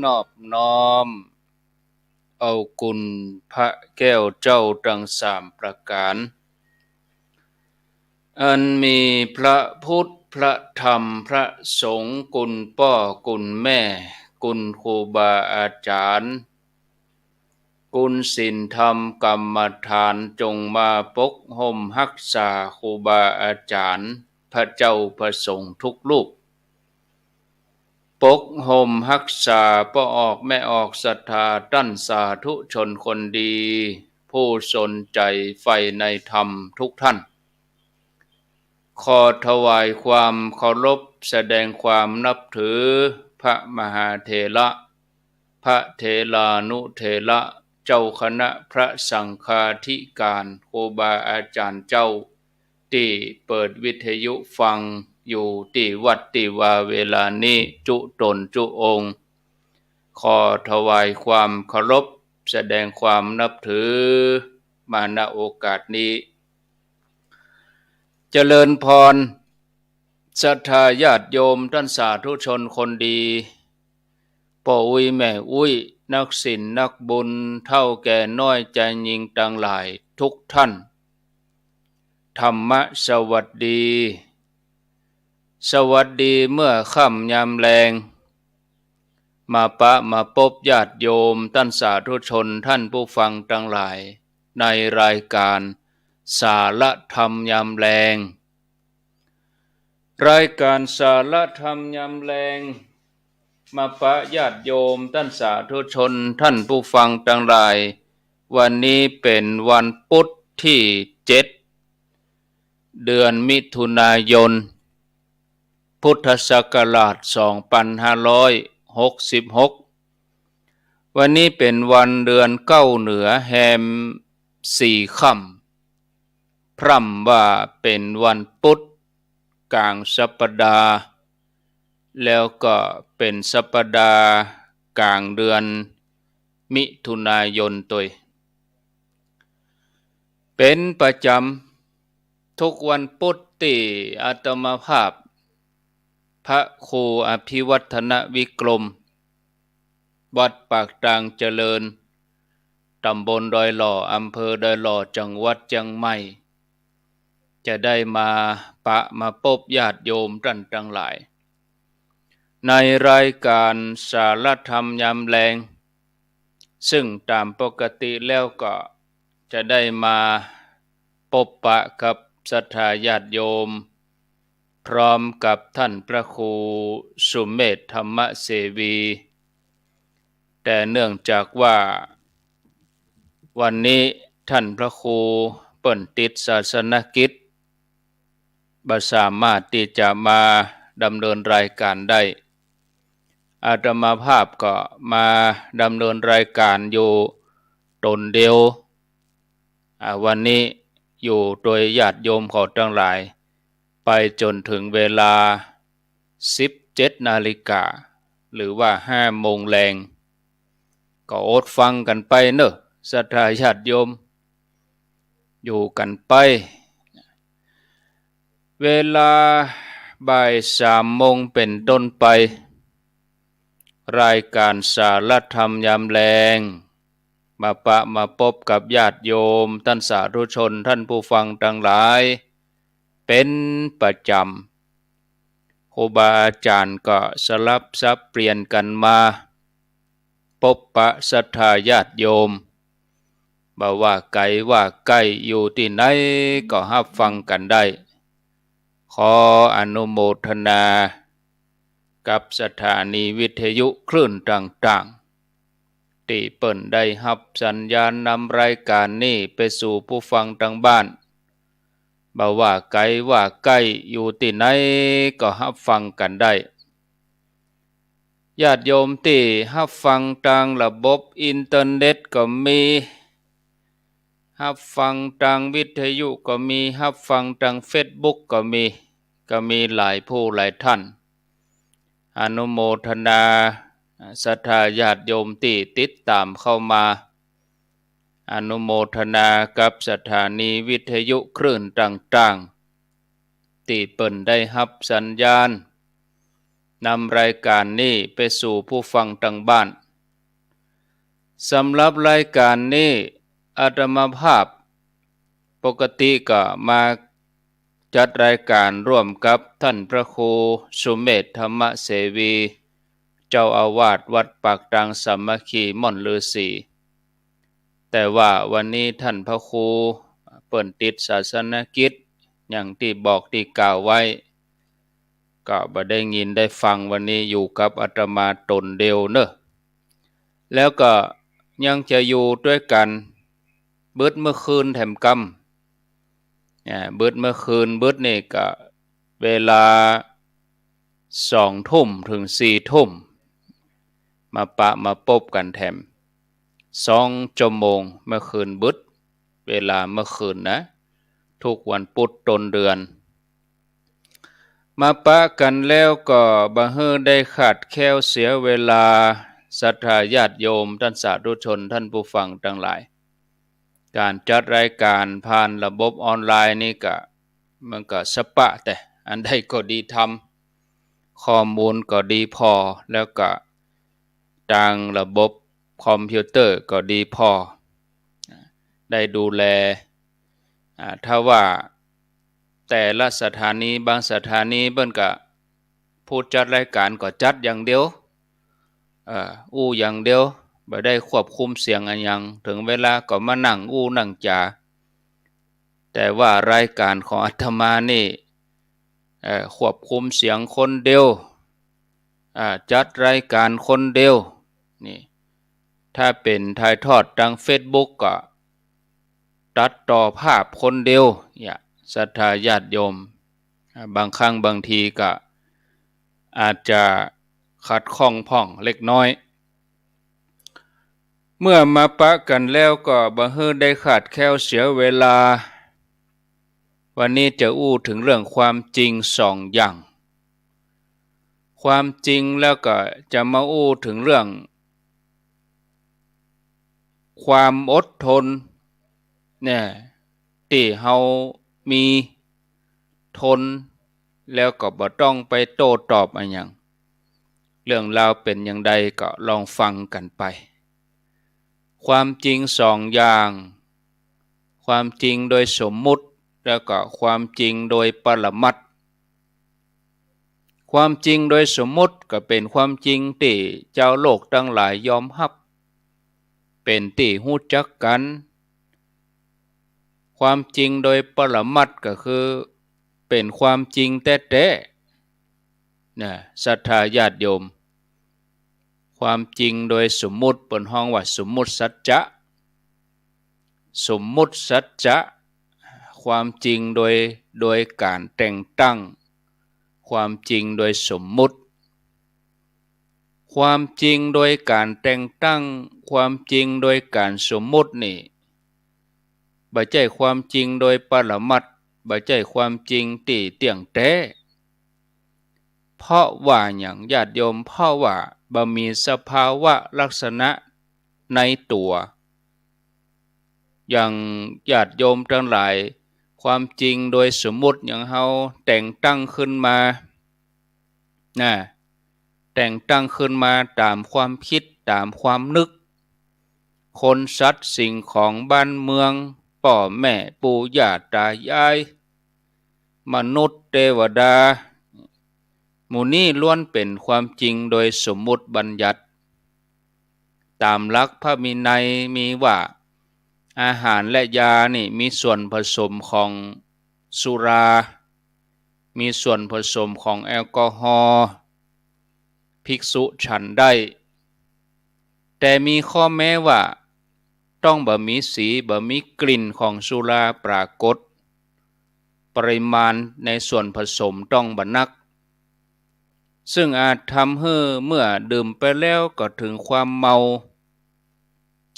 นอบน้อมเอากุณพระแก้วเจ้าทั้งสามประการอันมีพระพุทธพระธรรมพระสงฆ์กุณพ่อกุณแม่กุณครูบาอาจารย์กุณศีลธรรมกรรมฐานจงมาปกห่มรักษาครูบาอาจารย์พระเจ้าพระสงฆ์ทุกรูปปกห่มรักษาพ่อออกแม่ออกศรัทธาตั้นสาธุชนคนดีผู้สนใจใฝ่ในธรรมทุกท่านขอถวายความเคารพแสดงความนับถือพระมหาเถระพระเถรานุเถระเจ้าคณะพระสังฆาธิการครูบาอาจารย์เจ้าที่เปิดวิทยุฟังอยู่ที่วัดที่ว่าเวลานี้จุตนจุองค์ขอถวายความเคารพแสดงความนับถือมาณโอกาสนี้เจริญพรศรัทธาญาติโยมท่านสาธุชนคนดีพ่ออุ้ยแม่อุ้ยนักศีลนักบุญเท่าแก่น้อยใจยิงต่างหลายทุกท่านธรรมะสวัสดีสวัสดีเมื่อค่ำยามแลงมาพบญาติโยมท่านสาธุชนท่านผู้ฟังทั้งหลายในรายการสาระธรรมยามแลงรายการสาระธรรมยามแลงมาปะญาติโยมท่านสาธุชนท่านผู้ฟังทั้งหลายวันนี้เป็นวันพุธที่7เดือนมิถุนายนพุทธศักราช2566วันนี้เป็นวันเดือนเก้าเหนือแฮม4ค่ำพร่ำว่าเป็นวันพุธกลางสัปดาห์แล้วก็เป็นสัปดาห์กลางเดือนมิถุนายนตัวเป็นประจำทุกวันพุธที่อาตมาภาพพระครูอภิวัฒนวิกรมวัดปากตางเจริญตำบลดอยหล่ออำเภอดอยหล่อจังหวัดเชียงใหม่จะได้มาพบญาติโยมท่านทั้งหลายในรายการสารธรรมยามแลงซึ่งตามปกติแล้วก็จะได้มาพบปะกับศรัทธาญาติโยมพร้อมกับท่านพระครูสุเมธธรรมเสวีแต่เนื่องจากว่าวันนี้ท่านพระครูเปิ้นติดศาสนกิจบ่สามารถที่จะมาดำเนินรายการได้อาตมาภาพก็มาดำเนินรายการอยู่ตนเดียววันนี้อยู่โดยญาติโยมขอทั้งหลายไปจนถึงเวลา17 นาฬิกาหรือว่า5 โมงแลงก็อดฟังกันไปเนอะศรัทธาญาติโยมอยู่กันไปเวลาบ่าย3 โมงเป็นต้นไปรายการสารธรรมยามแลงมาพบกับญาติโยมท่านสาธุชนท่านผู้ฟังทั้งหลายเป็นประจำครูบาอาจารย์ก็สลับสับเปลี่ยนกันมาพบปะศรัทธาญาติโยมบ่ว่าไกลว่าใกล้อยู่ที่ไหนก็รับฟังกันได้ขออนุโมทนากับสถานีวิทยุคลื่นต่างๆที่เปิ้นได้รับสัญญาณนำรายการนี้ไปสู่ผู้ฟังทางบ้านบ่ว่าไกลว่าใกล้อยู่ที่ไหนก็รับฟังกันได้ญาติโยมที่รับฟังทางระบบอินเทอร์เน็ตก็มีรับฟังทางวิทยุก็มีรับฟังทาง Facebook ก็มีหลายผู้หลายท่านอนุโมทนาศรัทธาญาติโยมที่ติดตามเข้ามาอนุโมทนากับสถานีวิทยุคลื่นต่างๆที่เปิ้นได้รับสัญญาณ นำรายการนี้ไปสู่ผู้ฟังทางบ้านสำหรับรายการนี้อาตมาภาพปกติก็มาจัดรายการร่วมกับท่านพระครูสุเมธธรรมเสวีเจ้าอาวาสวัดปากตางสามัคคีม่อนฤาษีแต่ว่าวันนี้ท่านพระครูเปิ่นติดศาสนกิจอย่างที่บอกที่กล่าวไว้ก็บ่ได้ยินได้ฟังวันนี้อยู่กับอาตมาตนเดียวเนอะแล้วก็ยังจะอยู่ด้วยกันเบิดเมื่อคืนแถมกำเบิดเมื่อคืนเบิดนี่ก็เวลา20:00 ถึง 4:00 มาปะมาพบกันแถม2 ชั่วโมงเมื่อคืนเบิดเวลาเมื่อคืนนะทุกวันพุธต้นเดือนมาปะกันแล้วก็บ่ฮื้อได้ขาดแคลวเสียเวลาศรัทธาญาติโยมท่านสาธุชนท่านผู้ฟังทั้งหลายการจัดรายการผ่านระบบออนไลน์นี่ก็มันก็สปะแต่อันใดก็ดีทำข้อมูลก็ดีพอแล้วก็ทางระบบคอมพิวเตอร์ก็ดีพอได้ดูแลถ้าว่าแต่ละสถานีบางสถานีเบิ่นก็ผู้จัดรายการก็จัดอย่างเดียวอย่างเดียวบ่ได้ควบคุมเสียงอันหยังถึงเวลาก็มานั่งนั่งจาแต่ว่ารายการของอาตมานี่ควบคุมเสียงคนเดียวจัดรายการคนเดียวนี่ถ้าเป็นถ่ายทอดทาง Facebook ก็ตัดต่อภาพคนเดียวศรัทธาญาติโยมบางครั้งบางทีก็อาจจะขัดข้องพ่องเล็กน้อยเมื่อมาปะกันแล้วก็บ่ฮื้อได้ขาดแคลวเสียเวลาวันนี้จะถึงเรื่องความจริง2 อย่างความจริงแล้วก็จะมาถึงเรื่องความอดทนที่เฮามีทนแล้วก็บ่ต้องไปโต้ตอบอะไรหยังเรื่องราวเป็นอย่างใดก็ลองฟังกันไปความจริง2 อย่างความจริงโดยสมมุติแล้วก็ความจริงโดยปรมัตถ์ความจริงโดยสมมุติก็เป็นความจริงที่เจ้าโลกทั้งหลายยอมรับเป็นที่รู้จักกันความจริงโดยปรมัตถ์ก็คือเป็นความจริงแท้ๆศรัทธาญาติโยมความจริงโดยสมมุติเปิ้นฮ้องว่าสมมุติสัจจะสมมุติสัจจะความจริงโดยการแต่งตั้งความจริงโดยสมมุติความจริงโดยการแต่งตั้งความจริงโดยการสมมุตินี่บ่ใช่ความจริงโดยปรมัตถ์บ่ใช่ความจริงที่เที่ยงแท้เพราะว่าหยังญาติโยมเพราะว่าบ่มีสภาวะลักษณะในตัวอย่างญาติโยมทั้งหลายความจริงโดยสมมุติอย่างเฮาแต่งตั้งขึ้นมาแต่งตั้งขึ้นมาตามความคิดตามความนึกคนสัตว์สิ่งของบ้านเมืองพ่อแม่ปู่ย่าตายายมนุษย์เทวดาหมู่นี้ล้วนเป็นความจริงโดยสมมุติบัญญัติตามหลักพระวินัยมีว่าอาหารและยานี่มีส่วนผสมของสุรามีส่วนผสมของแอลกอฮอล์ภิกษุฉันได้แต่มีข้อแม้ว่าต้องบ่มีสีบ่มีกลิ่นของสุราปรากฏปริมาณในส่วนผสมต้องบ่นักซึ่งอาจทำให้เมื่อดื่มไปแล้วก็ถึงความเมา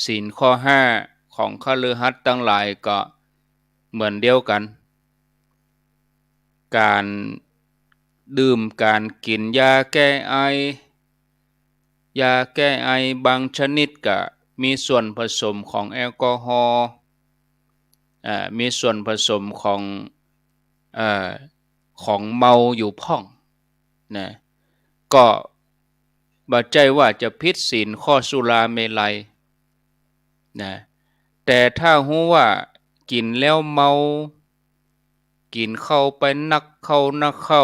ศีลข้อ5ของคฤหัสถ์ทั้งหลายก็เหมือนเดียวกันการดื่มการกินยาแก้ไอยาแก้ไอบางชนิดก็มีส่วนผสมของแอลกอฮอล์มีส่วนผสมของเมาอยู่พ่องนะ ก็บ่ใจว่าจะผิดศีลข้อสุราเมลัยนะแต่ถ้ารู้ว่ากินแล้วเมากินเข้าไปนักเข้า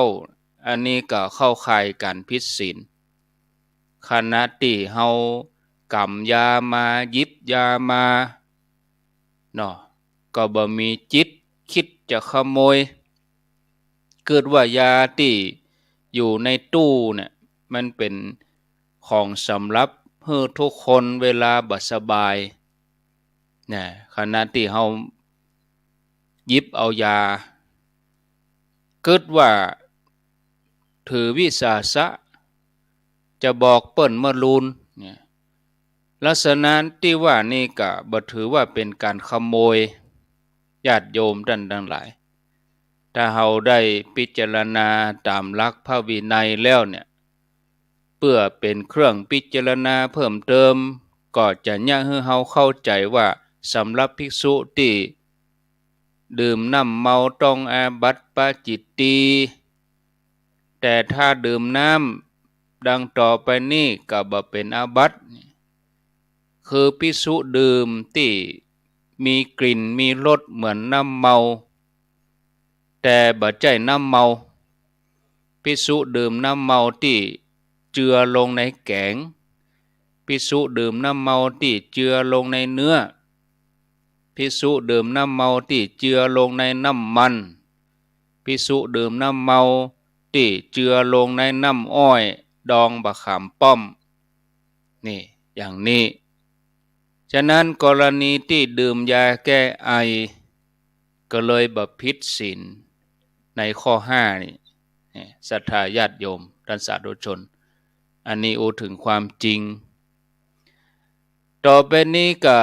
อันนี้ก็เข้าข่ายการผิดศีลขณะที่เฮากำยามาหยิบยามาเนาะก็บ่มีจิตคิดจะขโมยเกิดว่ายาที่อยู่ในตู้เนี่ยมันเป็นของสำหรับให้ทุกคนเวลาบ่สบายเนี่ยขณะที่เฮาหยิบเอายาเกิดว่าถือวิสาสะจะบอกเปิ้นเมื่อลูนเนี่ยลักษณะที่ว่านี่ก็บ่ถือว่าเป็นการขโมยญาติโยมท่านทั้งหลายถ้าเฮาได้พิจารณาตามหลักพระวินัยแล้วเนี่ยเพื่อเป็นเครื่องพิจารณาเพิ่มเติมก็จะยากให้เฮาเข้าใจว่าสำหรับภิกษุที่ดื่มน้ำเมาต้องอาบัติปาจิตตีแต่ถ้าดื่มน้ำดังต่อไปนี้ก็บ่เป็นอาบัติคือภิกษุดื่มที่มีกลิ่นมีรสเหมือนน้ำเมาแต่บ่ใจน้ำเมาภิกษุดื่มน้ำเมาที่เจือลงในแกงภิกษุดื่มน้ำเมาที่เจือลงในเนื้อภิกษุดื่มน้ำเมาที่เจือลงในน้ำมันภิกษุดื่มน้ำเมาที่เจือลงในน้ำอ้อยดองบะขามป้อมนี่อย่างนี้ฉะนั้นกรณีที่ดื่มยาแก้ไอก็เลยบ่ผิดศีลในข้อ5นี่ศรัทธาญาติโยมท่านสาธุชนอันนี้อูถึงความจริงต่อไปนี้ก็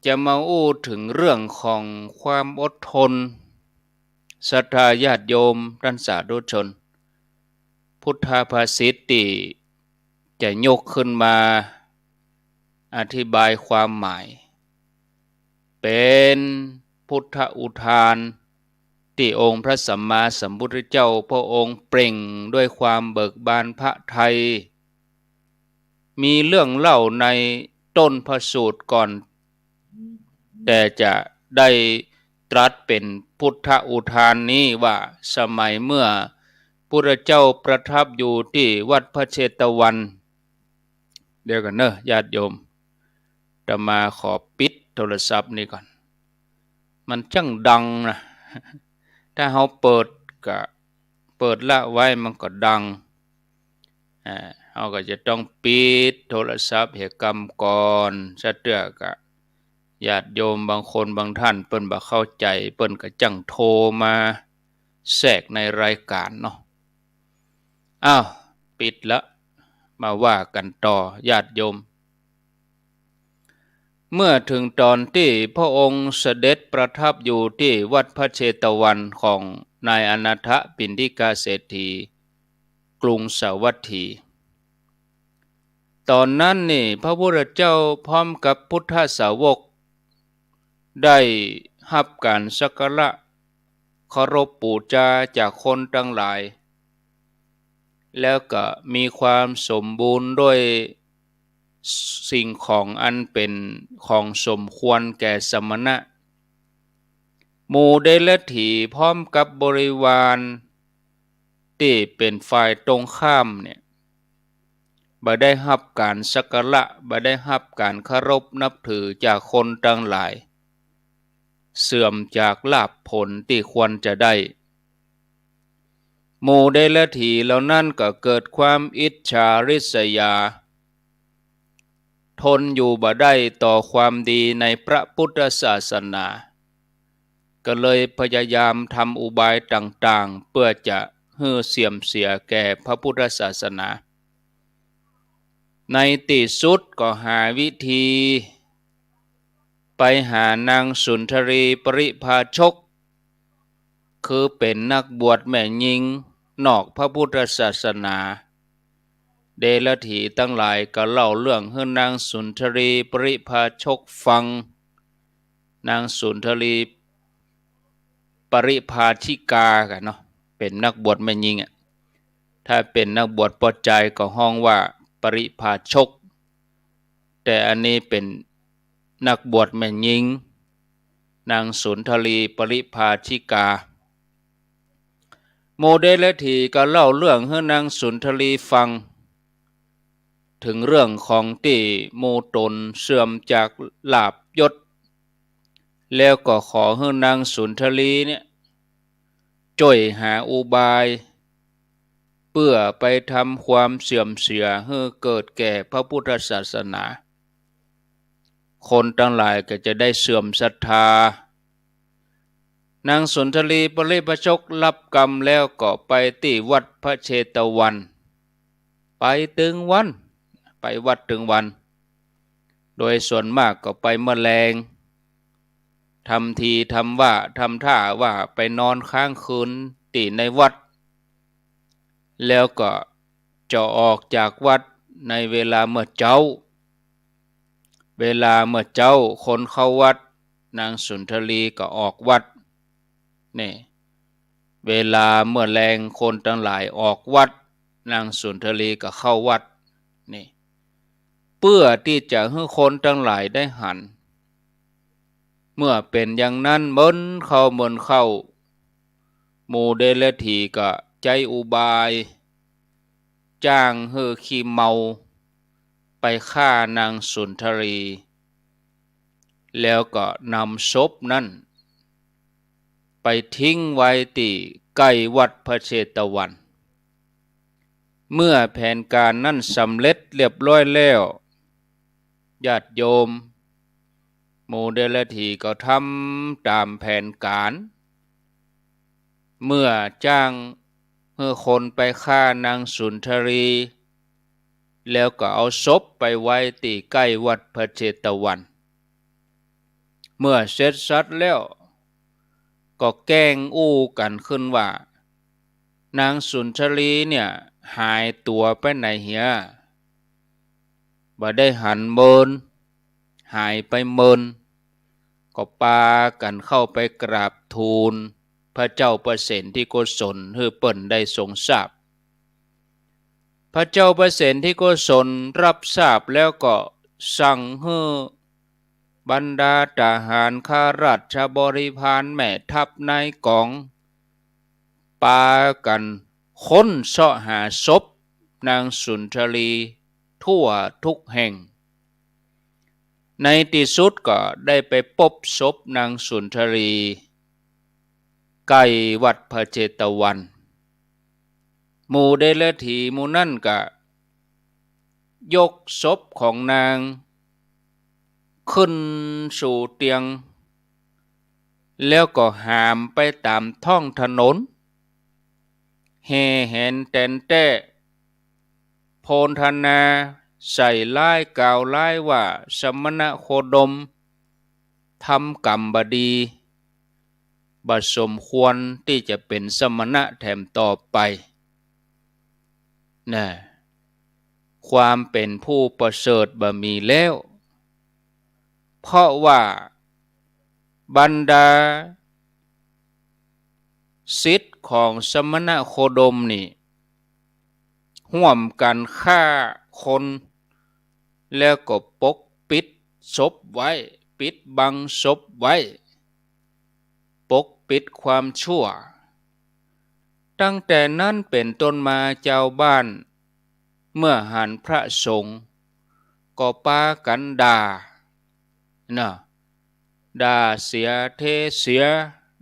จะมาอู้ถึงเรื่องของความอดทนศรัทธาญาติโยมท่านสาธุชนพุทธภาษิตที่จะยกขึ้นมาอธิบายความหมายเป็นพุทธอุทานที่องค์พระสัมมาสัมพุทธเจ้าพระองค์เปล่งด้วยความเบิกบานพระทัยมีเรื่องเล่าในต้นพระสูตรก่อนแต่จะได้ตรัสเป็นพุทธอุทานนี้ว่าสมัยเมื่อพระเจ้าประทับอยู่ที่วัดพระเชตวันเดี๋ยวกันเนอะญาติโยมจะมาขอปิดโทรศัพท์นี่ก่อนมันจังดังนะถ้าเราเปิดก็เปิดละไว้มันก็ดังเราก็จะต้องปิดโทรศัพท์เหตุกรรมก่อนซะเตื้อกะญาติโยมบางคนบางท่านเปิ้นบ่เข้าใจเปิ้นก็จังโทรมาแทรกในรายการเนาะอ้าวปิดละมาว่ากันต่อญาติโยมเมื่อถึงตอนที่พระองค์เสด็จประทับอยู่ที่วัดพระเชตวันของนายอนาถปิณฑิกาเศรษฐีกรุงสาวัตถีตอนนั้นนี่พระพุทธเจ้าพร้อมกับพุทธสาวกได้รับการสักการะเคารพบูชาจากคนทั้งหลายแล้วก็มีความสมบูรณ์ด้วยสิ่งของอันเป็นของสมควรแก่สมณะหมู่เดรัจฉีพร้อมกับบริวารที่เป็นฝ่ายตรงข้ามเนี่ยบ่ได้รับการสักการะบ่ได้รับการเคารพนับถือจากคนทั้งหลายเสื่อมจากลาภผลที่ควรจะได้หมู่เดรัจฉีเหล่านั้นก็เกิดความอิจฉาริษยาทนอยู่บ่ได้ต่อความดีในพระพุทธศาสนาก็เลยพยายามทำอุบายต่างๆเพื่อจะให้เสื่อมเสียแก่พระพุทธศาสนาในที่สุดก็หาวิธีไปหานางสุนทรีปริภาชกคือเป็นนักบวชแม่หญิงนอกพระพุทธศาสนาเดรัจฉีทั้งหลายก็เล่าเรื่องให้นางสุนทรีปริภาชกฟังนางสุนทรีปริภาชิกากันเนาะเป็นนักบวชแม่หญิง ถ้าเป็นนักบวชปอใจก็ห้องว่าปริภาชกแต่อันนี้เป็นนักบวชแม่หญิงนางสุนทรีปริภาชิกาโมเดลทีก็เล่าเรื่องให้นางสุนทรีฟังถึงเรื่องของที่โมตนเสื่อมจากลาภยศแล้วก็ขอให้นางสุนทรีเนี่ยช่วยหาอุบายเพื่อไปทำความเสื่อมเสียให้เกิดแก่พระพุทธศาสนาคนทั้งหลายก็จะได้เสื่อมศรัทธานางสุนทรีปริภชกรับกรรมแล้วก็ไปที่วัดพระเชตวันไปถึงวันไปวัดถึงวันโดยส่วนมากก็ไปแมลงทำทีทำว่าทำท่าว่าไปนอนค้างคืนที่ในวัดแล้วก็จะออกจากวัดในเวลาเมื่อเจ้าคนเข้าวัดนางสุนทรีก็ออกวัดนี่เวลาเมื่อแรงคนทั้งหลายออกวัดนางสุนทรีก็เข้าวัดนี่เพื่อที่จะให้คนทั้งหลายได้หันเมื่อเป็นอย่างนั้นเหมือนเข้าหมู่เดลทีก็ใจอุบายจ้างให้ขี้เมาไปฆ่านางสุนทรีแล้วก็นำศพนั้นไปทิ้งไว้ที่ใกล้วัดพระเชตวัน เมื่อแผนการนั้นสำเร็จเรียบร้อยแล้วญาติโยมโมเดลทีก็ทำตามแผนการเมื่อจ้างคนไปฆ่านางสุนทรีแล้วก็เอาศพไปไว้ที่ใกล้วัดพระเชตวันเมื่อเสร็จสัดแล้วก็แกล้งอู้กันขึ้นว่านางสุนทรีเนี่ยหายตัวไปไหนเหียบ่ได้หันเมินหายไปเมินก็ปากันเข้าไปกราบทูลพระเจ้าประเสนที่โกศลเฮือเปิ่นได้ทรงทราบพระเจ้าประเสนที่โกศลรับทราบแล้วก็สั่งให้บรรดาทหารข้าราชบริพารแม่ทัพนายกองปากันค้นเสาะหาศพนางสุนทรีทั่วทุกแห่งในที่สุดก็ได้ไปพบศพนางสุนทรีใกล้วัดพระเจตวันหมู่เดลถีหมู่นั่นก็ยกศพของนางขึ้นสู่เตียงแล้วก็หามไปตามท้องถนนแห่แหนแตนแต้โพนธนาใส่ร้ายกล่าวร้ายว่าสมณโคดมทำกรรมบดีบัดสมควรที่จะเป็นสมณะแถมต่อไปนะความเป็นผู้ประเสริฐบ่มีแล้วเพราะว่าบรรดาศิษย์ของสมณโคดมนี่ร่วมกันฆ่าคนแล้วก็ปกปิดศพไว้ปิดบังศพไว้ปกปิดความชั่วตั้งแต่นั้นเป็นต้นมาเจ้าบ้านเมื่อหันพระสงฆ์ก็ปากันด่าด่าเสียเทเสีย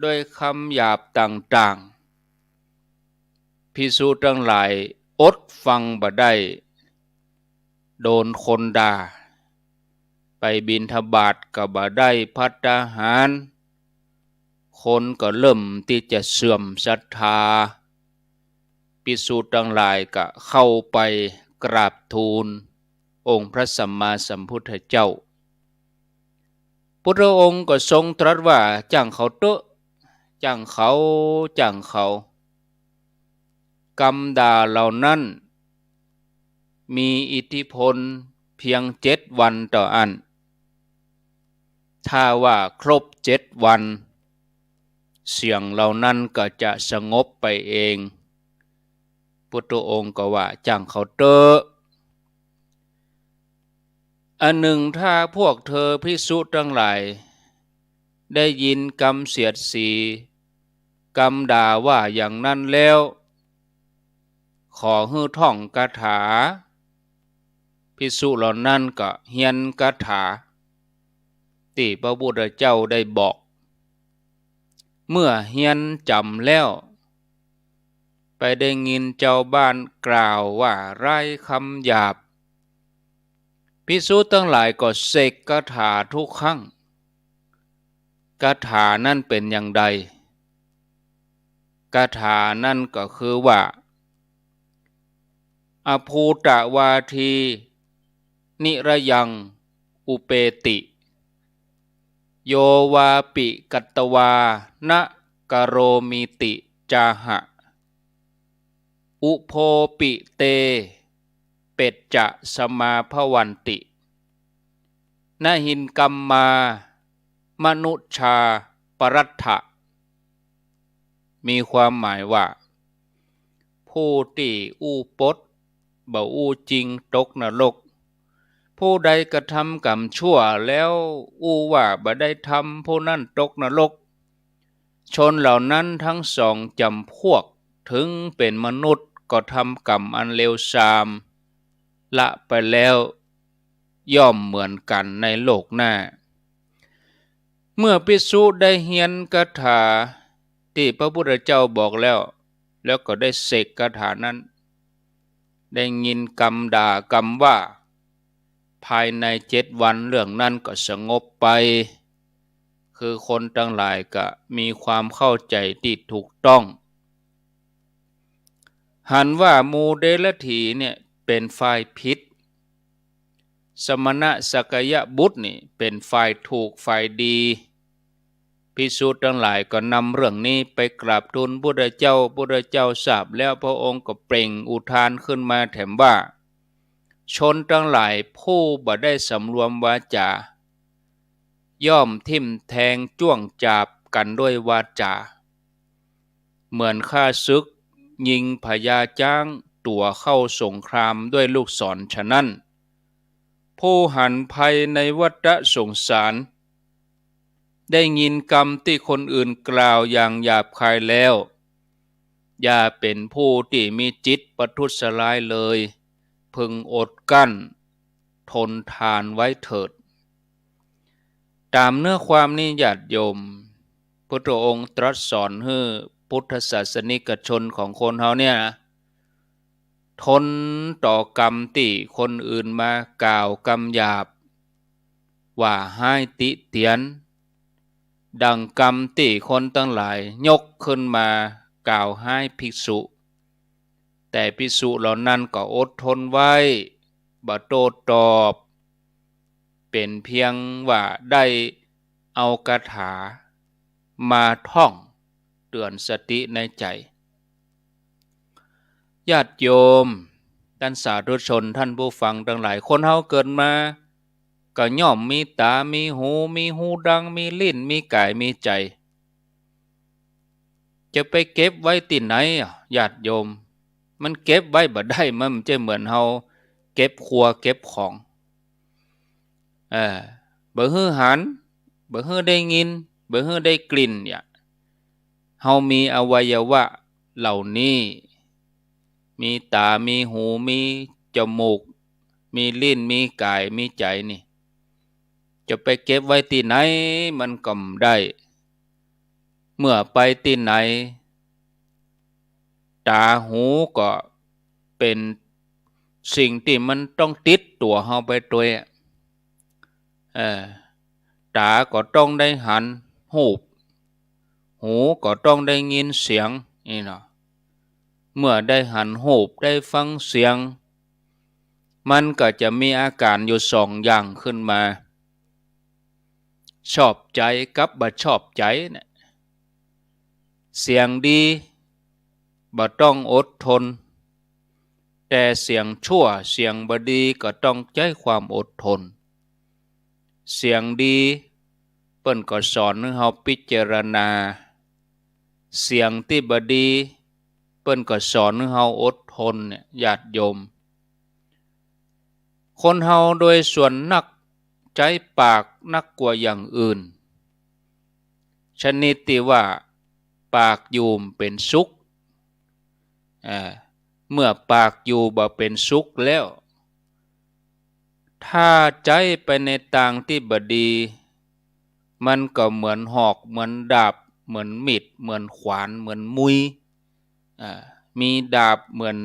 ด้วยคำหยาบต่างๆภิกษุทั้งหลายอดฟังบ่ได้โดนคนด่าไปบิณฑบาตก็บ่ได้ภัตตาหารคนก็เริ่มที่จะเสื่อมศรัทธาภิกษุทั้งหลายก็เข้าไปกราบทูลองค์พระสัมมาสัมพุทธเจ้าพุทธองค์ก็ทรงตรัสว่าจ้างเขาเตอะจ้างเขากรรมด่าเหล่านั้นมีอิทธิพลเพียง7 วันต่ออันถ้าว่าครบ7 วันเสียงเหล่านั้นก็จะสงบไปเองพ พุทธองค์ก็ว่าจังเขาเตออันหนึ่งถ้าพวกเธอภิกษุทั้งหลายได้ยินกรรมเสียดสีกรรมด่าว่าอย่างนั้นแล้วขอฮื้อท่องคาถาภิกษุเหล่านั้นก็เฮียนคาถาที่พระพุทธเจ้าได้บอกเมื่อเฮียนจำแล้วไปได้ยินเจ้าบ้านกล่าวว่าไร้คำหยาบภิกษุทั้งหลายก็เสกคาถาทุกครั้งคาถานั่นเป็นอย่างใดคาถานั่นก็คือว่าอภูตวาทีนิระยังอุเปติโยวาปิกัตตวานะกโรมิติจาหะอุโพปิเตเป็จจะสมาภวันตินหินกัมมามนุชาปรัตถะมีความหมายว่าผู้ที่อู้ปดบ่อู้จริงตกนรกผู้ใดกระทำกรรมชั่วแล้วอู้ว่าบ่ได้ทำผู้นั้นตกนรกชนเหล่านั้นทั้งสองจำพวกถึงเป็นมนุษย์ก็ทำกรรมอันเลวทรามละไปแล้วย่อมเหมือนกันในโลกหน้าเมื่อภิกษุได้เฮียนคาถาที่พระพุทธเจ้าบอกแล้วก็ได้เสกคาถานั้นได้ยินกรรมด่ากรรมว่าภายใน7 วันเรื่องนั้นก็สงบไปคือคนทั้งหลายก็มีความเข้าใจที่ถูกต้องหันว่ามูเดลถีเนี่ยเป็นฝ่ายผิดสมณะสักยะบุตรนี่เป็นฝ่ายถูกฝ่ายดีภิกษุทั้งหลายก็นำเรื่องนี้ไปกราบทูลพุทธเจ้าทราบแล้วพระองค์ก็เปล่งอุทานขึ้นมาแถมว่าชนทั้งหลายผู้บ่ได้สำรวมวาจาย่อมทิ่มแทงจ้วงจาบกันด้วยวาจาเหมือนข้าศึกยิงพญาจ้างตัวเข้าสงครามด้วยลูกศรฉะนั้นผู้หันภัยในวัฏสงสารได้ยินกรรมที่คนอื่นกล่าวอย่างหยาบคายแล้วอย่าเป็นผู้ที่มีจิตประทุษร้ายเลยพึงอดกั้นทนทานไว้เถิดตามเนื้อความนี้ญาติโยมพระองค์ตรัสสอนให้พุทธศาสนิกชนของคนเฮาเนี่ยนะทนต่อกรรมที่คนอื่นมากล่าวกรรมหยาบว่าให้ติเตียนดังกรรมที่คนทั้งหลายยกขึ้นมากล่าวให้ภิกษุแต่ภิกษุเหล่านั้นก็อดทนไว้บ่โต้ตอบเป็นเพียงว่าได้เอาคาถามาท่องเตือนสติในใจญาติโยมท่านสาธุชนท่านผู้ฟังทั้งหลายคนเฮาเกิดมาก็ย่อมมีตามีหูดังมีลิ้นมีกายมีใจจะไปเก็บไว้ที่ไหนญาติโยมมันเก็บไว้บ่ได้มันจะเหมือนเฮาเก็บครัวเก็บของบ่ฮื้อหันบ่ฮื้อได้ยินบ่ฮื้อได้กลิ่นเนี่ยเฮามีอวัยวะเหล่านี้มีตามีหูมีจมูกมีลิ้นมีกายมีใจนี่จะไปเก็บไว้ที่ไหนมันก็ไม่ได้เมื่อไปที่ไหนตาหูก็เป็นสิ่งที่มันต้องติดตัวเฮาไปด้วยตาก็ต้องได้หันหูหูก็ต้องได้ยินเสียงนี่เนาะเมื่อได้หันหูได้ฟังเสียงมันก็จะมีอาการอยู่2 อย่างขึ้นมาชอบใจกับบ่ชอบใจเนี่ยเสียงดีบ่ต้องอดทนแต่เสียงชั่วเสียงบ่ดีก็ต้องใช้ความอดทนเสียงดีเปิ้นก็สอนให้เฮาพิจารณาเสียงที่บ่ดี เปิ้นก็สอนให้เฮาอดทนเนี่ยญาติโยมคนเฮาโดยส่วนนักใจปากนักกว่าอย่างอื่นชนิดที่ว่าปากอยู่เป็นสุขเมื่อปากอยู่บ่เป็นสุขแล้วถ้าใจไปในทางที่บดีมันก็เหมือนหอกเหมือนดาบเหมือนมีดเหมือนขวานเหมือนมุยมีดาบเหมือน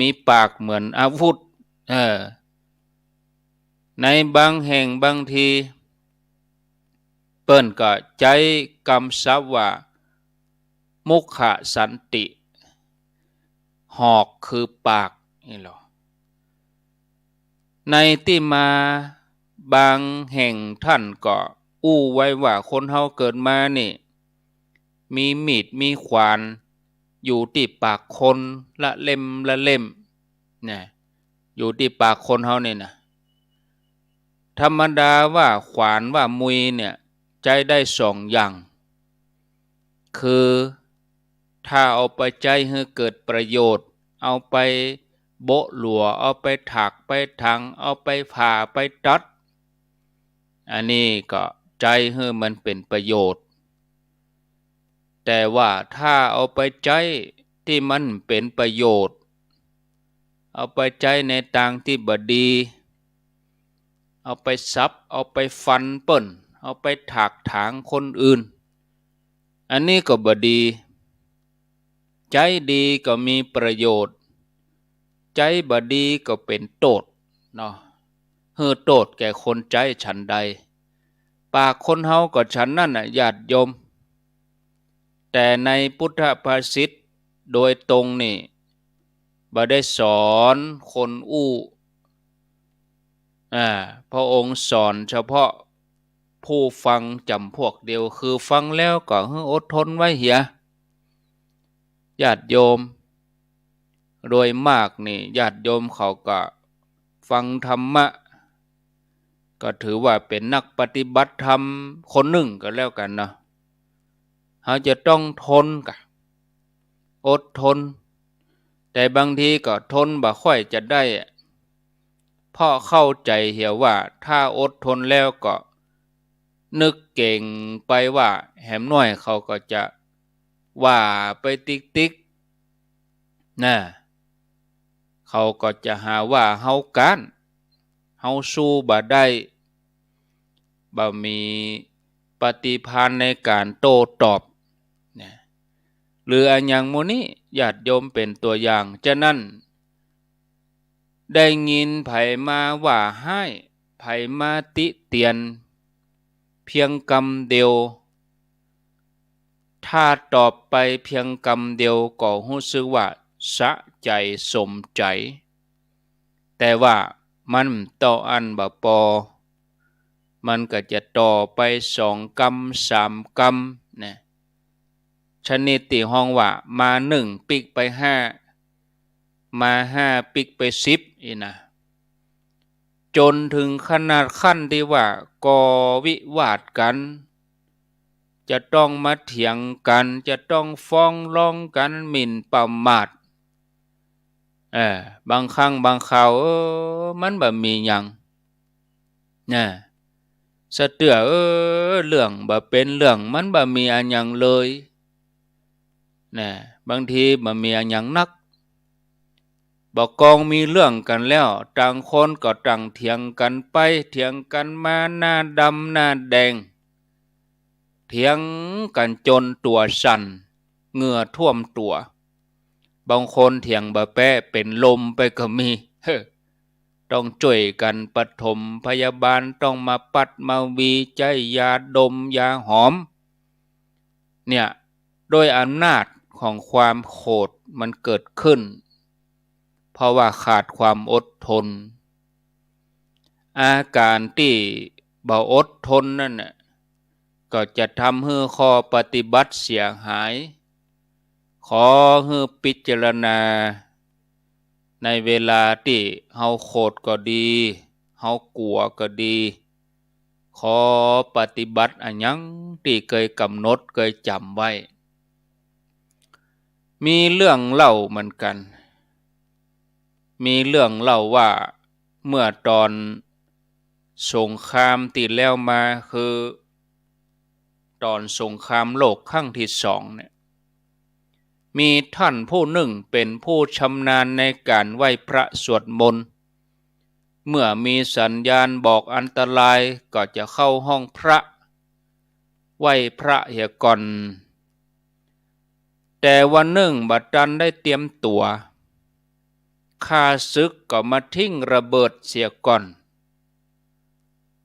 มีปากเหมือนอาวุธในบางแห่งบางทีเปิ้นก็ใจกำชับว่ามุขสันติหอกคือปากนี่หรอในที่มาบางแห่งท่านก็อู้ไว้ว่าคนเฮาเกิดมานี่มีมีดมีขวานอยู่ที่ปากคนละเล่มละเล่มนะอยู่ที่ปากคนเฮานี่นะธรรมดาว่าขวานว่ามุยเนี่ยใจได้สองอย่างคือถ้าเอาไปใจให้เกิดประโยชน์เอาไปโบะหลัวเอาไปถักไปถังเอาไปผ่าไปตัดอันนี้ก็ใจให้มันเป็นประโยชน์แต่ว่าถ้าเอาไปใจที่มันเป็นประโยชน์เอาไปใจในทางที่บดีเอาไปซับเอาไปฟันเปิ้นเอาไปถักถางคนอื่นอันนี้ก็บดีใจดีก็มีประโยชน์ใจบดีก็เป็นโทษเนาะเฮือโทษแก่คนใจฉันใดปากคนเฮาก็ฉันนั่นน่ะญาติโยมแต่ในพุทธภาษิตโดยตรงนี่บ่ได้สอนคนอู้พระองค์สอนเฉพาะผู้ฟังจำพวกเดียวคือฟังแล้วก็ให้อดทนไว้เหียญาติโยมโดยมากนี่ญาติโยมเขาก็ฟังธรรมะก็ถือว่าเป็นนักปฏิบัติธรรมคนหนึ่งก็แล้วกันเนาะเขาจะต้องทนกะอดทนแต่บางทีก็ทนบ่ค่อยจะได้เพราะเข้าใจเหี่ยวว่าถ้าอดทนแล้วก็นึกเก่งไปว่าแหมน้อยเขาก็จะว่าไปติ๊กนะเขาก็จะหาว่าเฮาการเฮาสู้บ่ได้บ่มีปฏิภาณในการโต้ตอบนะหรืออันอย่างโมนี้ญาติโยมเป็นตัวอย่างฉะนั้นได้ยินไผมาว่าให้ไผมาติเตียนเพียงคำเดียวถ้าตอบไปเพียงคำเดียวก็รู้สึกว่าสะใจสมใจแต่ว่ามันต่ออันบ่พอมันก็จะต่อไป2 กรรม 3 กรรมนะชนิดที่ห้องว่ามา1ปิกไป5มา5ปิกไป10อีนะจนถึงขนาดขั้นที่ว่าก่อวิวาทกันจะต้องมาเถียงกันจะต้องฟ้องร้องกันหมิ่นประมาทบางครั้งบางคราวมันบ่มีหยังนะสะเตือเรื่องบ่เป็นเรื่องมันบ่มีอันหยังเลยนะบางทีบ่มีอันหยังนักบ่กองมีเรื่องกันแล้วต่างคนก็ต่างเถียงกันไปเถียงกันมาหน้าดำหน้าแดงเถียงกันจนตัวสั่นเหงื่อท่วมตัวบางคนเถียงบ่แป้เป็นลมไปก็มีต้องช่วยกันปฐมพยาบาลต้องมาปัดมาวีใจยาดมยาหอมเนี่ยโดยอำนาจของความโกรธมันเกิดขึ้นเพราะว่าขาดความอดทนอาการที่บ่อดทนนั่นน่ะก็จะทำให้ข้อปฏิบัติเสียหายขอให้พิจารณาในเวลาที่เฮาโกรธก็ดีเฮากลัวก็ดีขอปฏิบัติอันยังที่เคยกำหนดเคยจำไว้ มีเรื่องเล่าเหมือนกันมีเรื่องเล่าว่าเมื่อตอนสงครามติดแล้วมาคือตอนสงครามโลกครั้งที่สองเนี่ยมีท่านผู้หนึ่งเป็นผู้ชำนาญในการไหว้พระสวดมนต์เมื่อมีสัญญาณบอกอันตรายก็จะเข้าห้องพระไหว้พระเหียก่อนแต่วันหนึ่งบัดดันได้เตรียมตัวข้าศึกก็มาทิ้งระเบิดเสียก่อน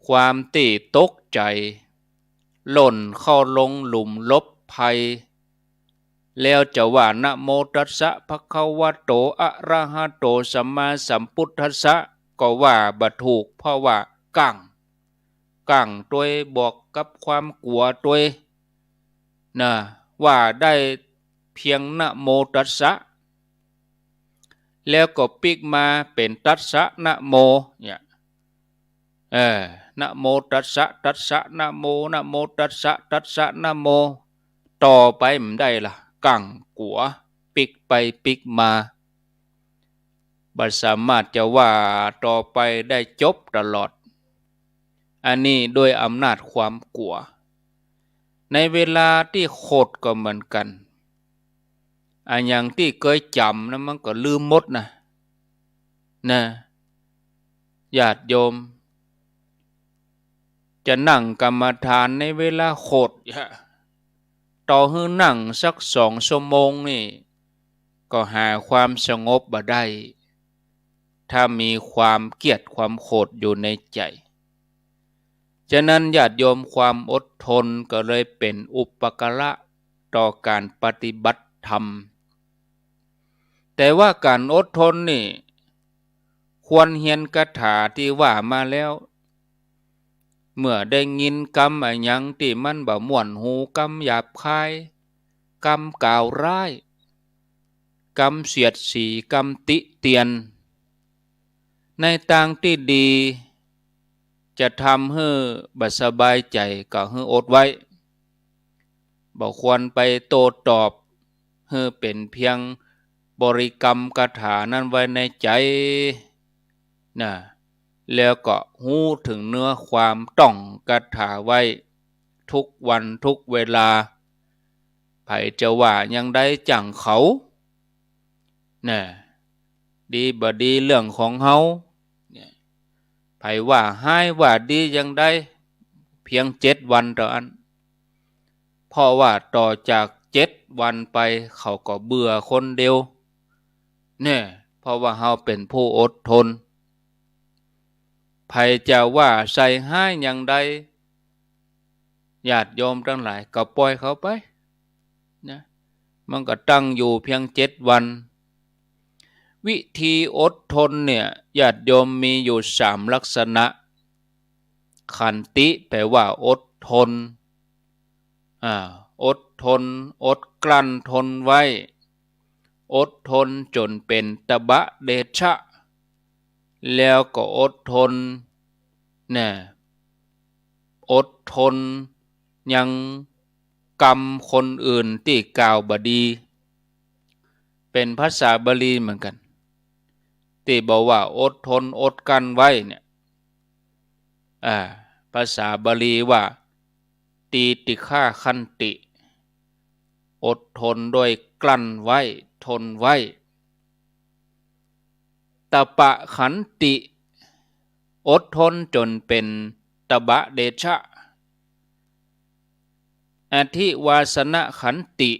ความตีตกใจหล่นเข้าลงหลุมลบภัยแล้วจะว่านะโมตัสสะภะคะวะโตอะระหะโตสัมมาสัมพุทธัสสะก็ว่าบ่ถูกเพราะว่ากั้งตัวบอกกับความกลัวตัวนะว่าได้เพียงนะโมตัสสะแล้วก็ปิกมาเป็นตัสสะนะโมเนี่ยนะโมตัสสะตัสสะนะโมนะโมตัสสะตัสสะนะโมต่อไปมันได้ล่ะกังกัวปิกไปปิกมาบัดสามารถจะว่าต่อไปได้จบตลอดอันนี้ด้วยอำนาจความกลัวในเวลาที่โคตรก็เหมือนกันอันอย่างที่เคยจำนะมันก็ลืมหมดนะญาติโยมจะนั่งกรรมฐานในเวลาโคตรต่อให้นั่งสัก2 ชั่วโมงนี่ก็หาความสงบบ่ได้ถ้ามีความเกลียดความโกรธอยู่ในใจฉะนั้นญาติโยมความอดทนก็เลยเป็นอุปการะต่อการปฏิบัติธรรมแต่ว่าการอดทนนี่ควรเรียนคาถาที่ว่ามาแล้วเมื่อได้ยินกรรมอะไรยังที่มันบ่ม่วนหูกรรมหยาบคายกรรมกล่าวร้ายกรรมเสียดสีกรรมติเตียนในทางที่ดีจะทำให้บ่สบายใจก็ให้อดไว้บ่ควรไปโต้ตอบให้เป็นเพียงบริกรรมคาถานั้นไว้ในใจนะแล้วก็หู้ถึงเนื้อความต้องคาถาไว้ทุกวันทุกเวลาไผจะว่ายังได้จังเขานะดีบ่ดีเรื่องของเฮาไผว่าให้ว่าดียังได้เพียง7 วันต่ออันเพราะว่าต่อจาก7 วันไปเขาก็เบื่อคนเดียวเนี่ยเพราะว่าเฮาเป็นผู้อดทนไผจะว่าใส่ให้ยังได้ญาติโยมทั้งหลายก็ปล่อยเขาไปนะมันก็ตั้งอยู่เพียง7 วันวิธีอดทนเนี่ยญาติโยมมีอยู่3 ลักษณะขันติแปลว่าอดทนอดทนอดกลั้นทนไว้อดทนจนเป็นตบะเดชะแล้วก็อดทนเนี่ยอดทนยังกรรมคนอื่นที่กล่าวบดีเป็นภาษาบาลีเหมือนกันที่บอกว่าอดทนอดกลั้นไว้เนี่ยภาษาบาลีว่าตีติฆาคันติอดทนด้วยกลั้นไว้ทนไว้ตปะขันติอดทนจนเป็นตบะเดชะอธิวาสนะขันติ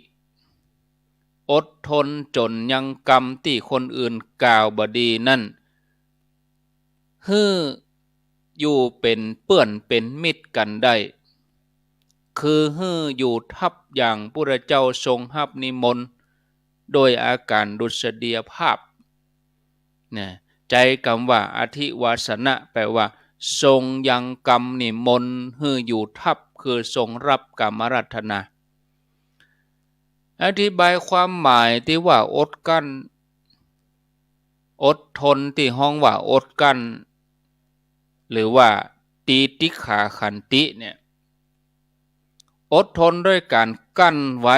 อดทนจนยังกรรมที่คนอื่นกล่าวบดีนั่นฮืออยู่เป็นเปื้อนเป็นมิตรกันได้คือฮืออยู่ทับอย่างพระเจ้าทรงหับนิมนต์โดยอาการดุษฎียภาพเนี่ยใจคำว่าอธิวาสนะแปลว่าทรงยังกรรมนิมนต์ฮืออยู่ทับคือทรงรับกรรมรัตนาอธิบายความหมายที่ว่าอดกั้นอดทนที่ห้องว่าอดกั้นหรือว่าตีติขาขันติเนี่ยอดทนด้วยการกั้นไว้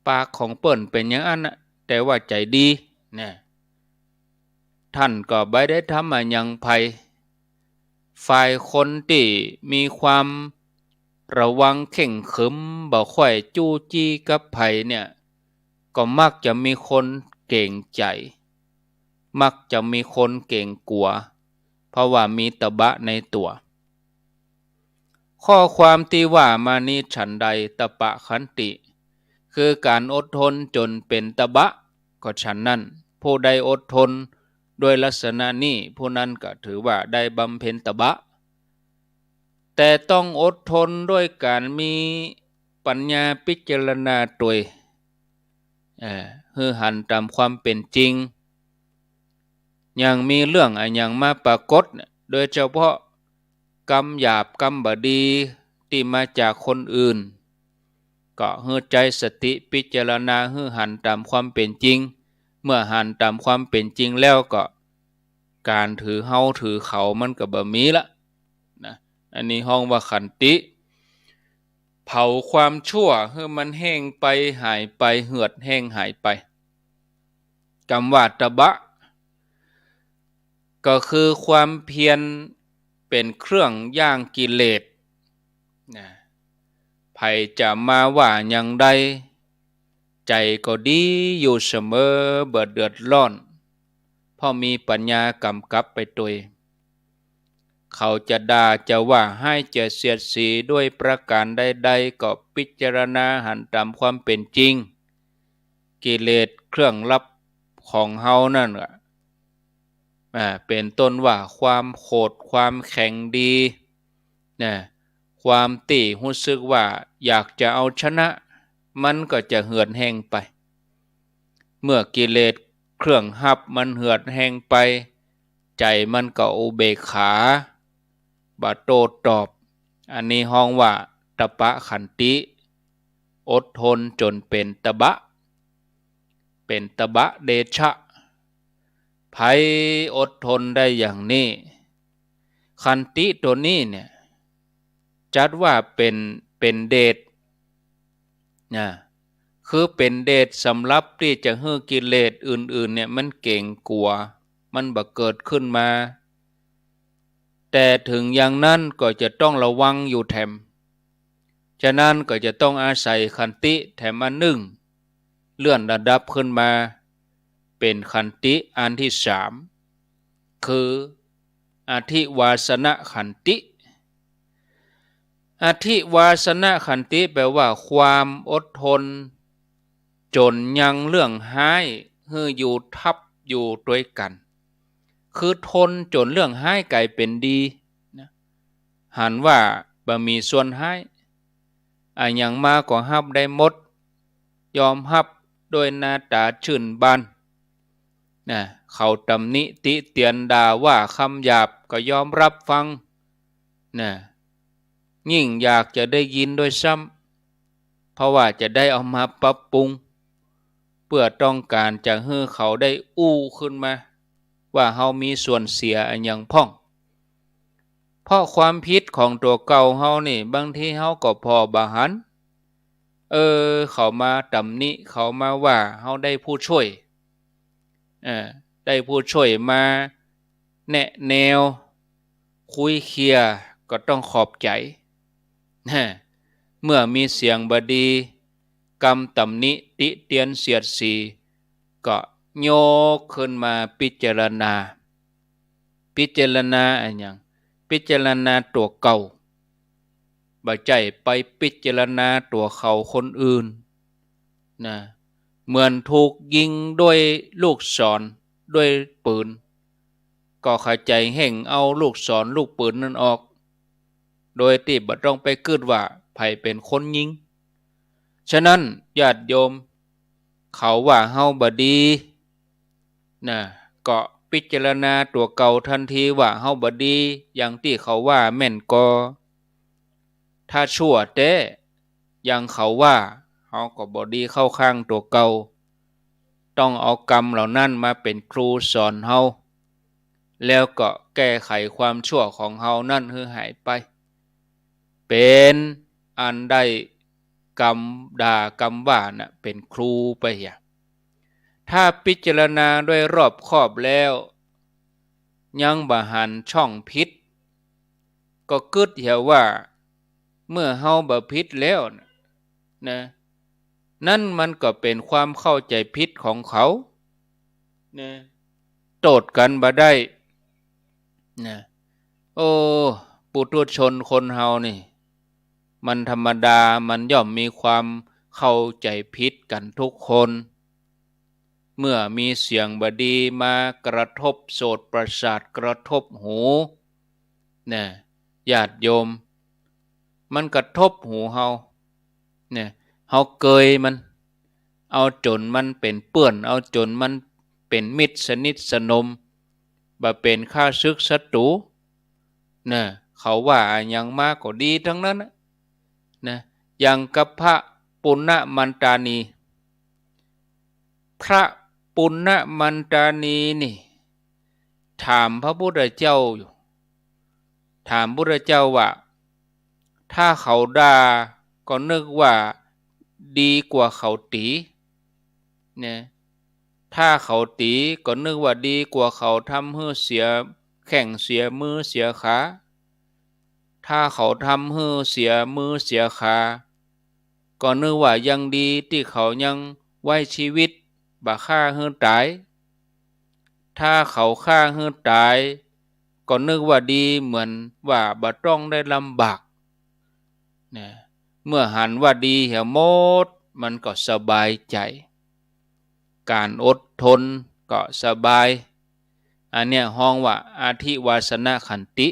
ปากของเปิ้นเป็นอย่างนั้นนะแต่ว่าใจดีเนี่ยท่านก็ไม่ได้ทำมายังภัยฝ่ายคนที่มีความระวังเข่งขรึมบ่ค่อยจู้จี้กับภัยเนี่ยก็มักจะมีคนเก่งใจมักจะมีคนเก่งกลัวเพราะว่ามีตบะในตัวข้อความที่ว่ามานี้ฉันใดตปะขันติคือการอดทนจนเป็นตบะก็ฉันนั้นผู้ใดอดทนโดยลักษณะนี้ผู้นั้นก็ถือว่าได้บำเพ็ญตบะแต่ต้องอดทนด้วยการมีปัญญาพิจารณาตัวคือหันตามความเป็นจริงอย่างมีเรื่องอย่างมาปรากฏโดยเฉพาะกรรมหยาบกรรมบดีที่มาจากคนอื่นก็ให้ใจสติพิจารณาให้หันตามความเป็นจริงเมื่อหันตามความเป็นจริงแล้วก็การถือเฮาถือเขามันก็บ่มีละนะอันนี้ห้องว่าขันติเผาความชั่วให้มันแห้งไปหายไปเหือดแห้งหายไปกรรมว่าตบะก็คือความเพียรเป็นเครื่องย่างกิเลสนะไผจะมาว่าอย่างใดใจก็ดีอยู่เสมอเบิดเดือดร้อนเพราะมีปัญญากำกับไปตัวเขาจะด่าจะว่าให้จะเสียดสีด้วยประการใดๆก็พิจารณาหันตามความเป็นจริงกิเลสเครื่องลับของเฮานั่นเป็นต้นว่าความโหดความแข็งดีนะความตีรู้สึกว่าอยากจะเอาชนะมันก็จะเหือดแห้งไปเมื่อกิเลสเครื่องหับมันเหือดแห้งไปใจมันก็อุเบกขาบาโตตอบอันนี้ห้องว่าตปะขันติอดทนจนเป็นตบะเป็นตบะเดชะไผอดทนได้อย่างนี้ขันติตัวนี้เนี่ยจัดว่าเป็นเดชนะคือเป็นเดชสำหรับที่จะให้กิเลสอื่นๆเนี่ยมันเก่งกลัวมันบ่เกิดขึ้นมาแต่ถึงอย่างนั้นก็จะต้องระวังอยู่แถมฉะนั้นก็จะต้องอาศัยขันติแถมอันหนึ่งเลื่อนระดับขึ้นมาเป็นขันติอันที่3คืออธิวาสนะขันติอธิวาสนะขันติแปลว่าความอดทนจนยังเรื่องห้ายให้อยู่ทับอยู่ด้วยกันคือทนจนเรื่องห้ายกลายเป็นดีนะหันว่าบ่มีส่วนห้ายอย่างมาก็ฮับได้หมดยอมฮับโดยหน้าตาชื่นบานนะเขาตำหนิติเตียนด่าว่าคำหยาบก็ยอมรับฟังนะยิ่งอยากจะได้ยินโดยซ้ำเพราะว่าจะได้เอามาปรับปรุงเพื่อต้องการจะให้เขาได้อู้ขึ้นมาว่าเฮามีส่วนเสียอย่างพ่องเพราะความผิดของตัวเก่าเฮานี่บางทีเฮาก็พอบาหันเขามาตำหนิเขามาว่าเฮาได้ผู้ช่วยได้ผู้ช่วยมาแนะแนวคุยเคลียร์ก็ต้องขอบใจเมื่อมีเสียงบดีกำตำหนิติเตียนเสียดสีก็โยกขึ้นมาพิจารณาอันอย่างพิจารณาตัวเก่าบ่ใจไปพิจารณาตัวเขาคนอื่นนะเหมือนถูกยิงด้วยลูกศรด้วยปืนก็เข้าใจแห่งเอาลูกศรลูกปืนนั้นออกโดยที่บ่ต้องไปคิดว่าไผเป็นคนยิงฉะนั้นญาติโยมเขาว่าเฮาบ่ดีนะก็พิจารณาตัวเก่าทันทีว่าเฮาบ่ดีอย่างที่เขาว่าแม่นก็ถ้าชั่วแท้อย่างเขาว่าเฮาก็บ่ดีเข้าข้างตัวเก่าต้องเอากรรมเหล่านั้นมาเป็นครูสอนเฮาแล้วก็แก้ไขความชั่วของเฮานั่นให้หายไปเป็นอันได้ กรรมด่ากรรมว่าน่ะเป็นครูไปอย่างถ้าพิจารณาด้วยรอบคอบแล้วยังบ่หันช่องพิษก็กึดเหี่ยวว่าเมื่อเฮาบ่ผิดแล้วนะนั่นมันก็เป็นความเข้าใจผิดของเขานะโตดกันบ่ได้นะโอ้ปุถุชนคนเฮานี่มันธรรมดามันย่อมมีความเข้าใจผิดกันทุกคนเมื่อมีเสียงบดีมากระทบโสตประสาทกระทบหูนะญาติโยมมันกระทบหูเฮาเนี่ยเฮาเกยมันเอาจนมันเป็นเปื้อนเอาจนมันเป็นมิตรสนิทสนมบ่เป็นข้าศึกศัตรูนะเขาว่าอย่างมากก็ดีทั้งนั้นนะอย่างกับพระปุณณมันตานีพระปุณณมันตานีนี่ถามพระพุทธเจ้าอยู่ถามพระพุทธเจ้าว่าถ้าเขาด่าก็นึกว่าดีกว่าเขาตีเนี่ยถ้าเขาตีก็นึกว่าดีกว่าเขาทำให้เสียแข้งเสียมือเสียขาถ้าเขาทำให้เสียมือเสียขาก็นึกว่ายังดีที่เขายังไว้ชีวิตบ่ฆ่าให้ตายถ้าเขาฆ่าให้ตายก็นึกว่าดีเหมือนว่าบ่ต้องได้ลำบากเนี่ยเมื่อหันว่าดีเหี่ยวหมดมันก็สบายใจการอดทนก็สบายอันเนี้ยห้องว่าอาธิวาสนขันติ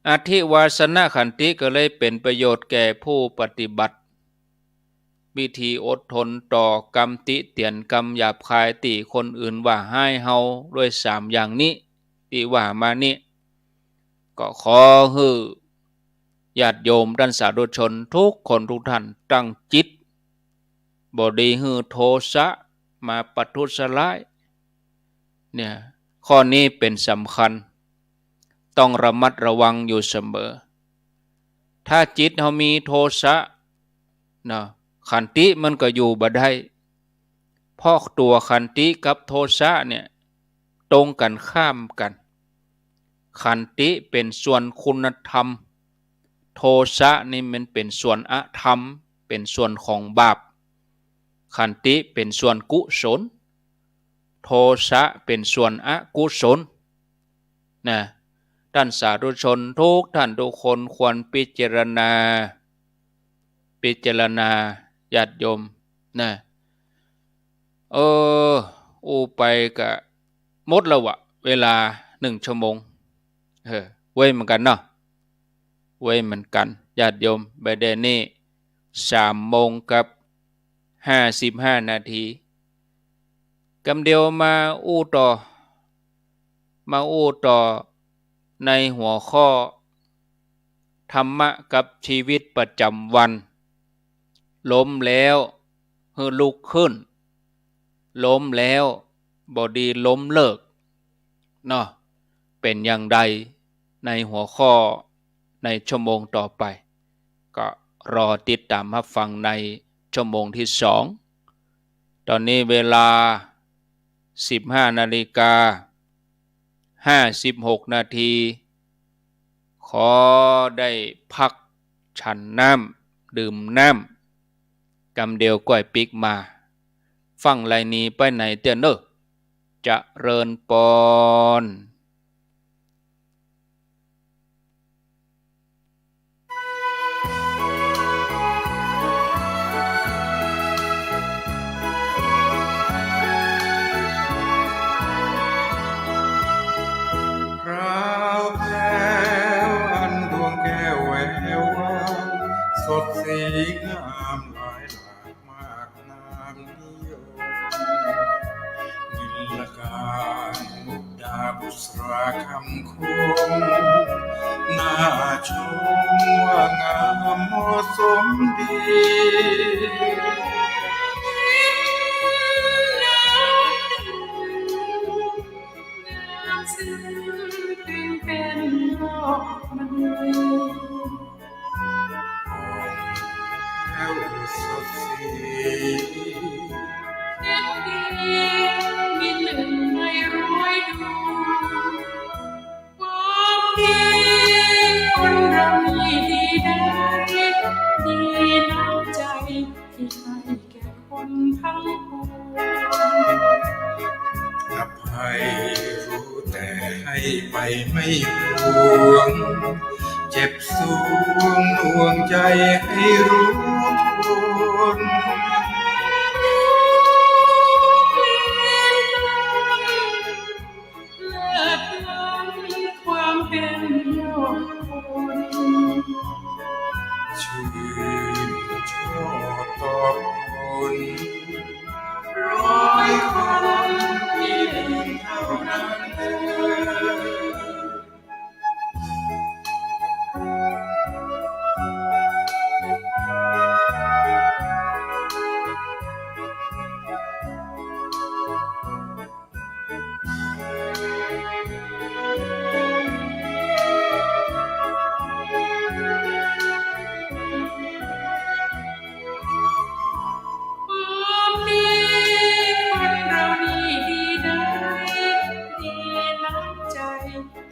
อาธิวาสนขันติก็เลยเป็นประโยชน์แก่ผู้ปฏิบัติวิธีอดทนต่อกรรมติเตียนกรรมหยาบคายติคนอื่นว่าให้เฮาด้วย3อย่างนี้ที่ว่ามานี้ก็ขอให้ญาติโยมท่านสาธุชนทุกคนทุกท่านตั้งจิตบ่ได้ฮือโทสะมาประทุษร้ายเนี่ยข้อนี้เป็นสำคัญต้องระมัดระวังอยู่เสมอถ้าจิตเฮามีโทสะนะขันติมันก็อยู่บ่ได้เพราะตัวขันติกับโทสะเนี่ยตรงกันข้ามกันขันติเป็นส่วนคุณธรรมโทสะนี่มันเป็นส่วนอธรรมเป็นส่วนของบาปขันติเป็นส่วนกุศลโทสะเป็นส่วนอกุศลนะท่านสาธุชนทุกท่านทุกคนควรพิจารณาญาติโยมนะอูไปกะหมดแล้วอะเวลา1 ชั่วโมงเว้ยเหมือนกันเนาะเว้ยเหมือนกันญาติโยมไปเดนี่3 โมงกับ55 นาทีกำเดียวมาอู้ต่อในหัวข้อธรรมะกับชีวิตประจำวันล้มแล้วให้ลุกขึ้นล้มแล้วบ่ดีล้มเลิกเนาะเป็นอย่างใดในหัวข้อในชั่วโมงต่อไปก็รอติดตามรับฟังในชั่วโมงที่2ตอนนี้เวลา 15:56 นาทีขอได้พักฉันน้ำดื่มน้ำกำเดียวก้อยปิกมาฟังไรนี้ไปไหนเตี้ยเนอะจะเริญปอนพราวแพรวอันดวงแก้วแวววาวสดสีงามหลายหลากมากน้ำนิยมนิลการมุกดาบุษราคำคมน่าชมว่างามเหมาะสมดีเป็นดอกมะลิ ไม่ห่วงเจ็บสวงหน่วงใจให้รู้ทนความเป็นยอดคนชื่นชอบตอบคน100 คนมี1เท่านั้น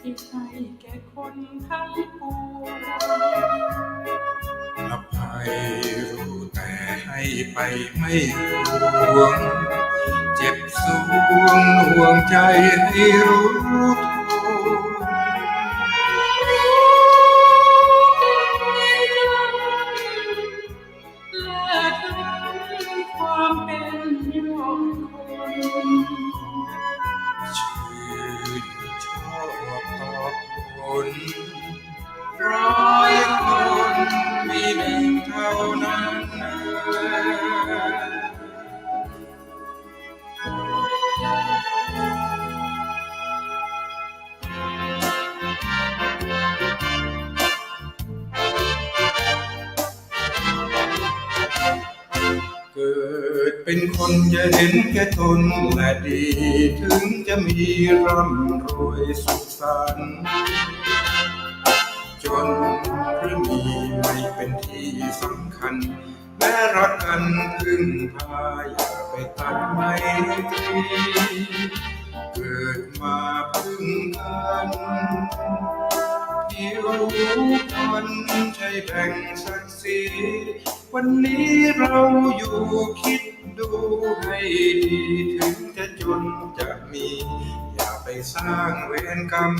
ที่ให้แก่คนทั้งปวงอภัยรู้แต่ให้ไปไม่ห่วงเจ็บสวงหน่วงใจให้รู้ทนความเป็นยอดคนชื่นชอบตอบคน100 คนมี1เท่านั้นเกิดเป็นคนอย่าเห็นแก่ตนและดีถึงจะมีร่ำรวยสุขสันต์จนหรือมีไม่เป็นที่สำคัญแม้รักกันพึ่งพาอย่าไปตัดไมตรีเกิดมาพึ่งกันผิวพรรณใช่แบ่งศักดิ์ศรีวันนี้เราอยู่คิดดูให้ดีถึงจะจนจะมีอย่าไปสร้างเวรกรรม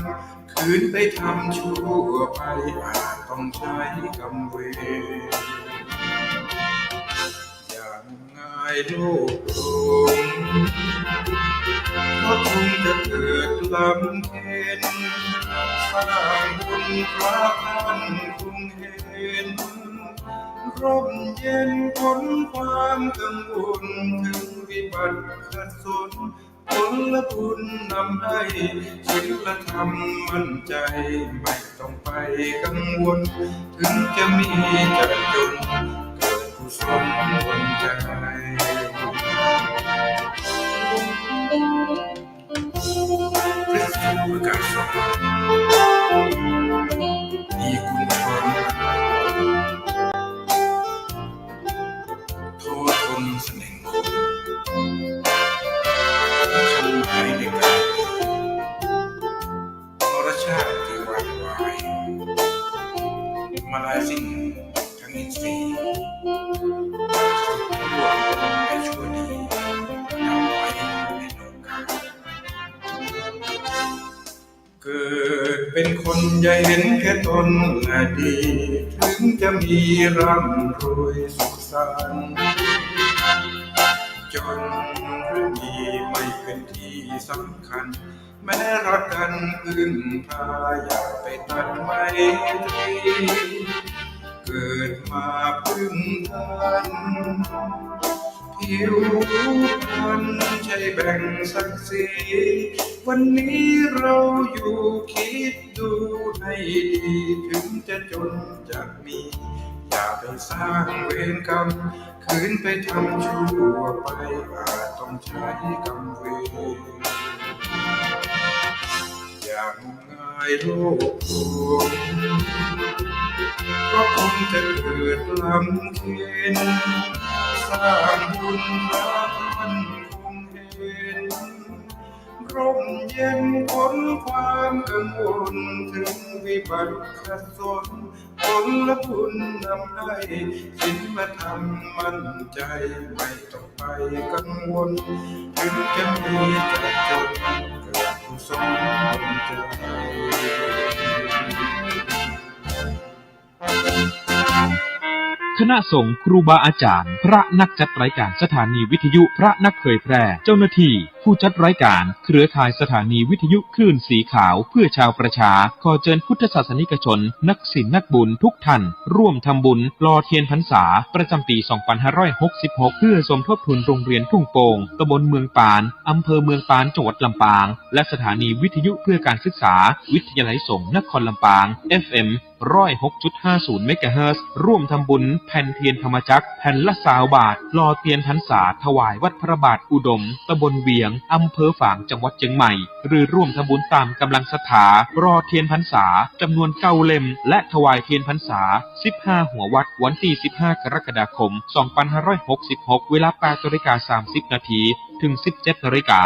คืนไปทำชั่วไปอาจต้องใช้กรรมเวรอย่างง่ายโลกลงเพราะคงจะเกิดลำเค็ญสร้างบุญพระท่านคงเห็นร่มเย็นพ้นความกังวลถึงวิบัติขัดสนผลบุญนำให้ศีลธรรมมั่นใจไม่ต้องไปกังวลถึงจะมีจะจนเกิดกุศลบนใจพระสุภกาสมีคุณพรโทษทนเสน่ห์คุณคันหมายในการนรชาติที่หวั่นไหวมาลายสิ้นทั้งอินทรีย์รวมให้ชั่วดีนำไว้ในโลกาเกิดเป็นคนอย่าเห็นแค่ตนและดีถึงจะมีร่ำรวยสุขสันต์จนหรือมีไม่เป็นที่สำคัญแม้รักกันพึ่งพาอย่าไปตัดไมตรีเกิดมาพึ่งกันผิวพรรณใช่แบ่งศักดิ์ศรีวันนี้เราอยู่คิดดูให้ดีถึงจะจนจะมีอย่าไปสร้างเวรกรรมคืนไปทำชั่วไปอาจต้องใช้กรรมเวรอย่างง่ายโลกลวงก็คงจะเกิดลำเค็ญสร้างบุญพระท่านคงเห็นร่มเย็นพ้นความกังวลถึงวิบัติขัดสนผลบุญนำให้ศีลธรรมมั่นใจไม่ต้องไปกังวลถึงจะมีจะจนเกิด สมใจคณะสงฆ์ครูบาอาจารย์พระนักจัดรายการสถานีวิทยุพระนักเผยแพร่เจ้าหน้าที่ผู้จัดรายการเครือข่ายสถานีวิทยุคลื่นสีขาวเพื่อชาวประชาขอเชิญพุทธศาสนิกชนนักศีลนักบุญทุกท่านร่วมทำบุญลอเทียนพรรษาประจำปี 2566 เพื่อสมทบทุนโรงเรียนทุ่งโป่งตำบลเมืองปานอำเภอเมืองปานจังหวัดลำปางและสถานีวิทยุเพื่อการศึกษาวิทยาลัยสงฆ์นครลำปาง FM 106.50 เมกะเฮิรตซ์ร่วมทำบุญแผ่นเทียนธรรมจักรแผ่นละ20 บาทลอเทียนพรรษาถวายวัดพระบาทอุดมตำบลเวียงอำเภอฝางจังหวัดเชียงใหม่หรือร่วมทำบุญตามกำลังศรัทธารอเทียนพรรษาจำนวน9 เล่มและถวายเทียนพรรษา15หัววัดวันที่15 กรกฎาคม 2566 เวลา 8:30 นาทีถึง 17 นาฬิกา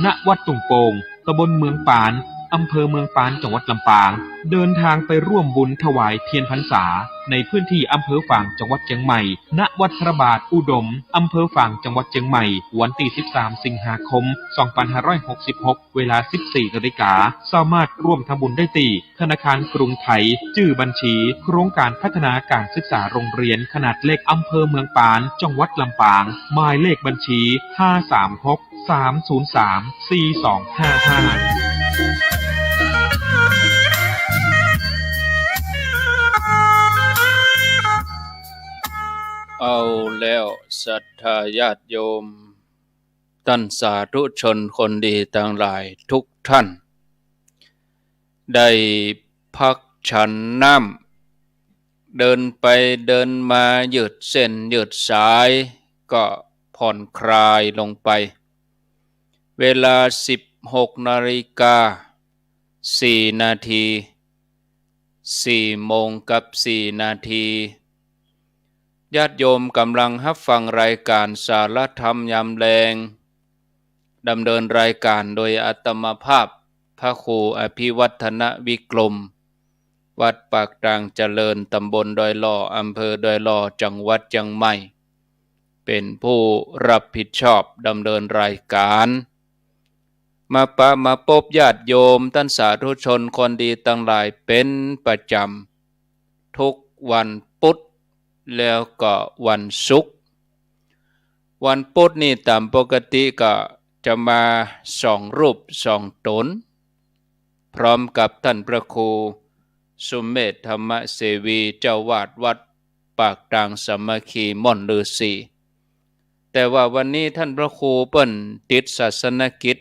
ณวัดตุ่งโป่งตำบลเมืองปานอำเภอเมืองปานจังหวัดลำปางเดินทางไปร่วมบุญถวายเทียนพรรษาในพื้นที่อำเภอฝางจังหวัดเชียงใหม่ณวัดพระบาทอุดมอำเภอฝางจังหวัดเชียงใหม่วันที่13 สิงหาคม 2566 เวลา 14 นาฬิกาสามารถร่วมทำบุญได้ที่ธนาคารกรุงไทยชื่อบัญชีโครงการพัฒนาการศึกษาโรงเรียนขนาดเล็กอำเภอเมืองปานจังหวัดลำปางหมายเลขบัญชี 536-303-4255เอาแล้วศรัทธาญาติโยมท่านสาธุชนคนดีทั้งหลายทุกท่านได้พักฉันน้ำเดินไปเดินมายืดเส้นยืดสายก็ผ่อนคลายลงไปเวลา 16:04 นาที4 โมงกับ 4 นาทีญาติโยมกำลังรับฟังรายการสารธรรมยามแลงดำเนินรายการโดยอาตมาภาพพระครูอภิวัฒนวิกรมวัดปากกลางเจริญตำบลดอยหล่ออำเภอดอยหล่อจังหวัดเชียงใหม่เป็นผู้รับผิดชอบดำเนินรายการมาพบญาติโยมท่านสาธุชนคนดีทั้งหลายเป็นประจำทุกวันพุธแล้วก็วันศุกร์วันพุธนี่ตามปกติก็จะมา2 รูป 2 ตนพร้อมกับท่านพระครูสุเมธธรรมเสวีเจ้าวาดวัดปากกลางสามัคคีม่อนฤาษีแต่ว่าวันนี้ท่านพระครูเปิ้นติดศาสนกิจ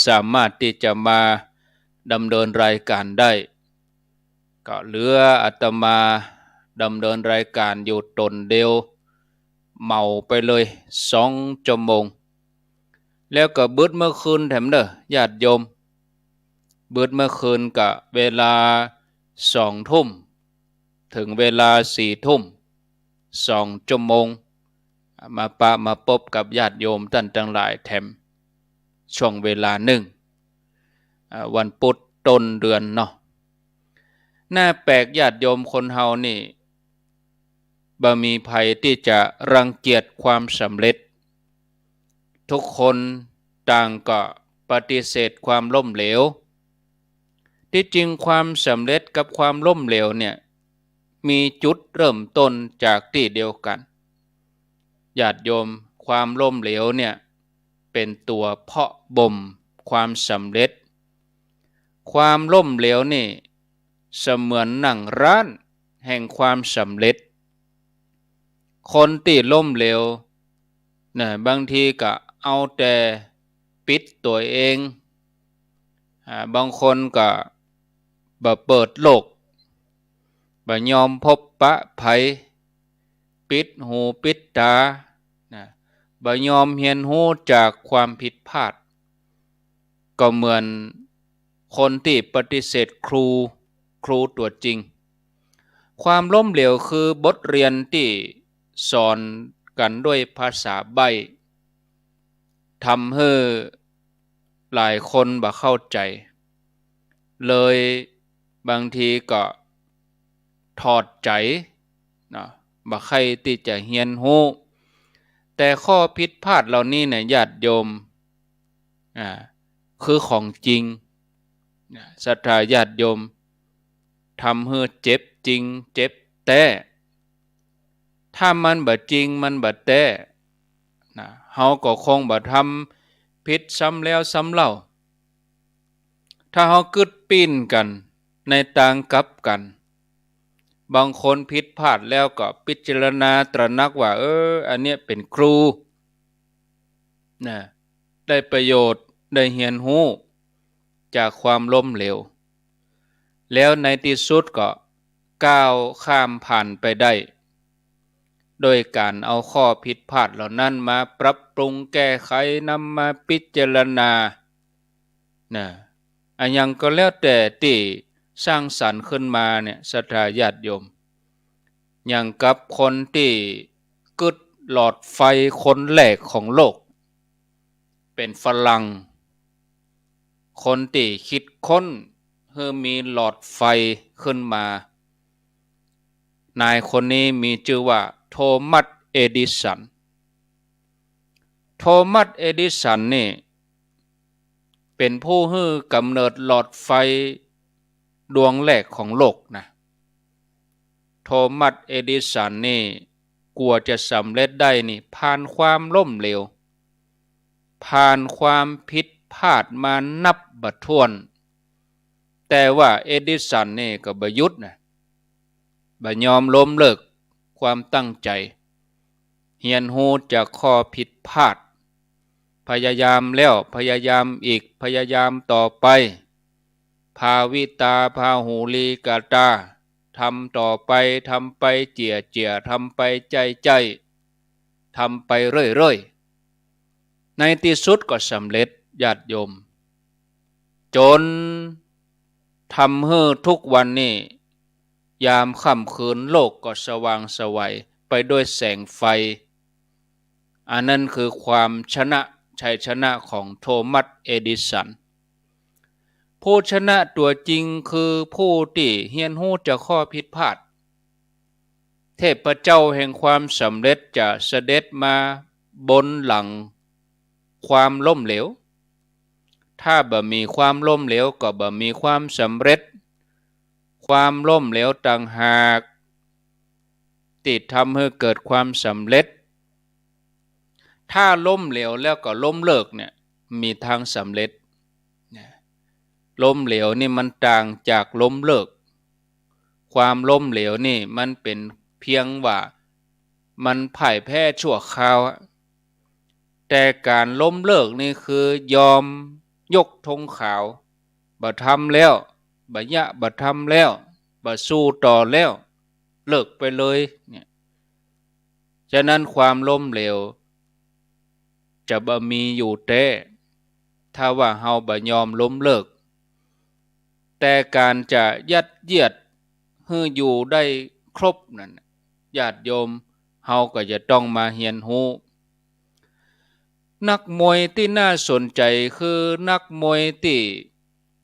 สามารถที่จะมาดำเนินรายการได้ก็เหลืออาตมาดำเนินรายการอยู่ตนเดียวเมาไปเลย2 ชั่วโมงแล้วก็เบิดเมื่อคืนแถมเด้อญาติโยมเบิดเมื่อคืนก็เวลา20 ทุ่มถึงเวลา4 ทุ่ม2 ชั่วโมงมาพบกับญาติโยมท่านทั้งหลายแถมช่วงเวลาหนึ่งวันพุธต้นเดือนเนาะน่าแปลกญาติโยมคนเฮานี่บ่มีภัยที่จะรังเกียจความสำเร็จทุกคนต่างก็ปฏิเสธความล้มเหลวที่จริงความสำเร็จกับความล้มเหลวเนี่ยมีจุดเริ่มต้นจากที่เดียวกันญาติโยมความล้มเหลวเนี่ยเป็นตัวเพาะบ่มความสำเร็จความล้มเหลวนี่เสมือนหนังร้านแห่งความสำเร็จคนที่ล้มเหลวนะบางทีก็เอาแต่ปิดตัวเองบางคนก็บ่เปิดโลกบ่ยอมพบปะภัยปิดหูปิดตานะบ่ยอมเรียนรู้จากความผิดพลาดก็เหมือนคนที่ปฏิเสธครูตัวจริงความล้มเหลวคือบทเรียนที่สอนกันด้วยภาษาใบ้ทำให้หลายคนบ่เข้าใจเลยบางทีก็ถอดใจนะบ่ใครที่จะเรียนรู้แต่ข้อผิดพลาดเหล่านี้เนี่ยญาติโยม คือของจริงศรัทธาญาติโยมทำให้เจ็บจริงเจ็บแท้ถ้ามันบ่จริงมันบ่แท้นะเฮาก็คงบ่ทำผิดซ้ำแล้วซ้ำเล่าถ้าเฮากึดปิ้นกันในต่างกลับกันบางคนผิดพลาดแล้วก็พิจารณาตระหนักว่าอันเนี้ยเป็นครูนะได้ประโยชน์ได้เรียนรู้จากความล้มเหลวแล้วในที่สุดก็ก้าวข้ามผ่านไปได้โดยการเอาข้อผิดพลาดเหล่านั้นมาปรับปรุงแก้ไขนำมาพิจารณานะอันยังก็แล้วแต่ที่สร้างสรรค์ขึ้นมาเนี่ยศรัทธาญาติโยมอย่างกับคนที่กึดหลอดไฟคนแรกของโลกเป็นฝรั่งคนที่คิดค้นให้มีหลอดไฟขึ้นมานายคนนี้มีชื่อว่าโทมัสเอดิสันโทมัสเอดิสันนี่เป็นผู้ให้กำเนิดหลอดไฟดวงแรกของโลกนะโทมัสเอดิสันนี่กว่าจะสำเร็จได้นี่ผ่านความล้มเหลวผ่านความผิดพลาดมานับบ่ถ้วนแต่ว่าเอดิสันนี่ก็บ่หยุดนะบ่ยอมล้มเลิกความตั้งใจเรียนรู้จากข้อผิดพลาดพยายามแล้วพยายามอีกพยายามต่อไปภาวิตาพาหูลีกาตาทำต่อไปทำไปเจียทำไปใจทำไปเรื่อยในที่สุดก็สำเร็จญาติโยมจนทำให้ทุกวันนี้ยามค่ำคืนโลกก็สว่างไสวไปด้วยแสงไฟอันนั้นคือความชัยชนะของโทมัสเอดิสันผู้ชนะตัวจริงคือผู้ที่เรียนรู้จากข้อผิดพลาดเทพเจ้าแห่งความสำเร็จจะเสด็จมาบนหลังความล้มเหลวถ้าบ่มีความล้มเหลวก็บ่มีความสำเร็จความล้มเหลวต่างหากที่ทำให้เกิดความสำเร็จถ้าล้มเหลวแล้วก็ล้มเลิกเนี่ยมีทางสำเร็จล้มเหลวนี่มันต่างจากล้มเลิกความล้มเหลวนี่มันเป็นเพียงว่ามันพ่ายแพ้ชั่วคราวแต่การล้มเลิกนี่คือยอมยกธงขาวบ่ทำแล้วบ่ทำแล้วบ่สู้ต่อแล้วเลิกไปเลยเนี่ยฉะนั้นความล้มเหลวจะบ่มีอยู่แต่ถ้าว่าเฮาบ่ยอมล้มเลิกแต่การจะยัดเยียดให้อยู่ได้ครบนั่นญาติโยมเฮาก็จะต้องมาเรียนรู้นักมวยที่น่าสนใจคือนักมวยที่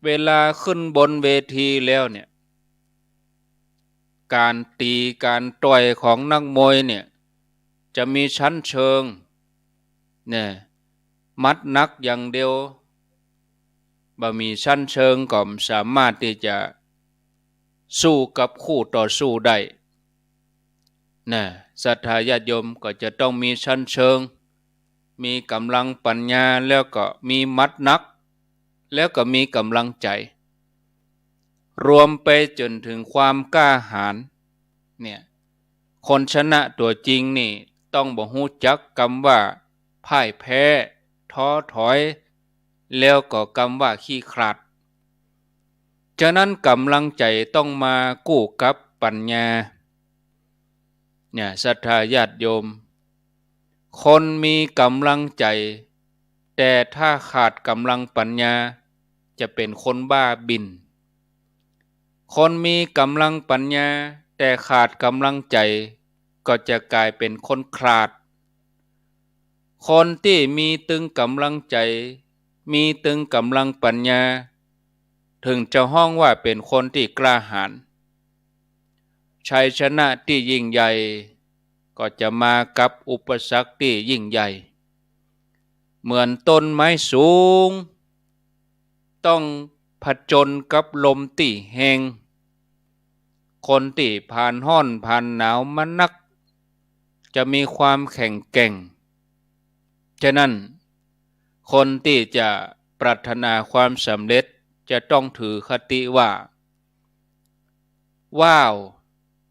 เวลาขึ้นบนเวทีแล้วเนี่ยการตีการต่อยของนักมวยเนี่ยจะมีชั้นเชิงเนี่ยมัดนักอย่างเดียวบ่มีชั้นเชิงก็สามารถที่จะสู้กับคู่ต่อสู้ได้นะศรัทธาญาติโยมก็จะต้องมีชั้นเชิงมีกำลังปัญญาแล้วก็มีมัดนักแล้วก็มีกำลังใจรวมไปจนถึงความกล้าหาญเนี่ยคนชนะตัวจริงนี่ต้องบ่ฮู้จักคำว่าพ่ายแพ้ท้อถอยแล้วก็คำว่าขี้ขลาดฉะนั้นกำลังใจต้องมากู้กับปัญญาเนี่ยศรัทธาญาติโยมคนมีกำลังใจแต่ถ้าขาดกำลังปัญญาจะเป็นคนบ้าบินคนมีกำลังปัญญาแต่ขาดกำลังใจก็จะกลายเป็นคนขลาดคนที่มีตึงกำลังใจมีตึงกำลังปัญญาถึงจะห้องว่าเป็นคนที่กล้าหาญชัยชนะที่ยิ่งใหญ่ก็จะมากับอุปสรรคที่ยิ่งใหญ่เหมือนต้นไม้สูง ต้องผจญกับลมตีแหงคนที่ผ่านห้อนผ่านหนาวมานักจะมีความแข็งแกร่งฉะนั้นคนที่จะปรารถนาความสำเร็จจะต้องถือคติว่าว้าว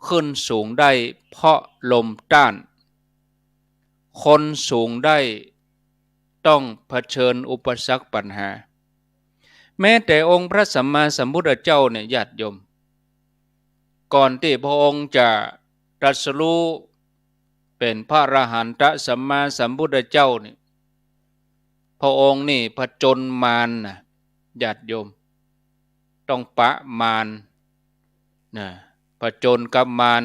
ขึ้นสูงได้เพราะลมต้านคนสูงได้ต้องเผชิญอุปสรรคปัญหาแม้แต่องค์พระสัมมาสัมพุทธเจ้าเนี่ยญาติโยมก่อนที่พระองค์จะตรัสรู้เป็นพระอรหันตสัมมาสัมพุทธเจ้าเนี่ยพระองค์นี่ผจญมารนะญาติโยมต้องปะมารนะผจญกับมาร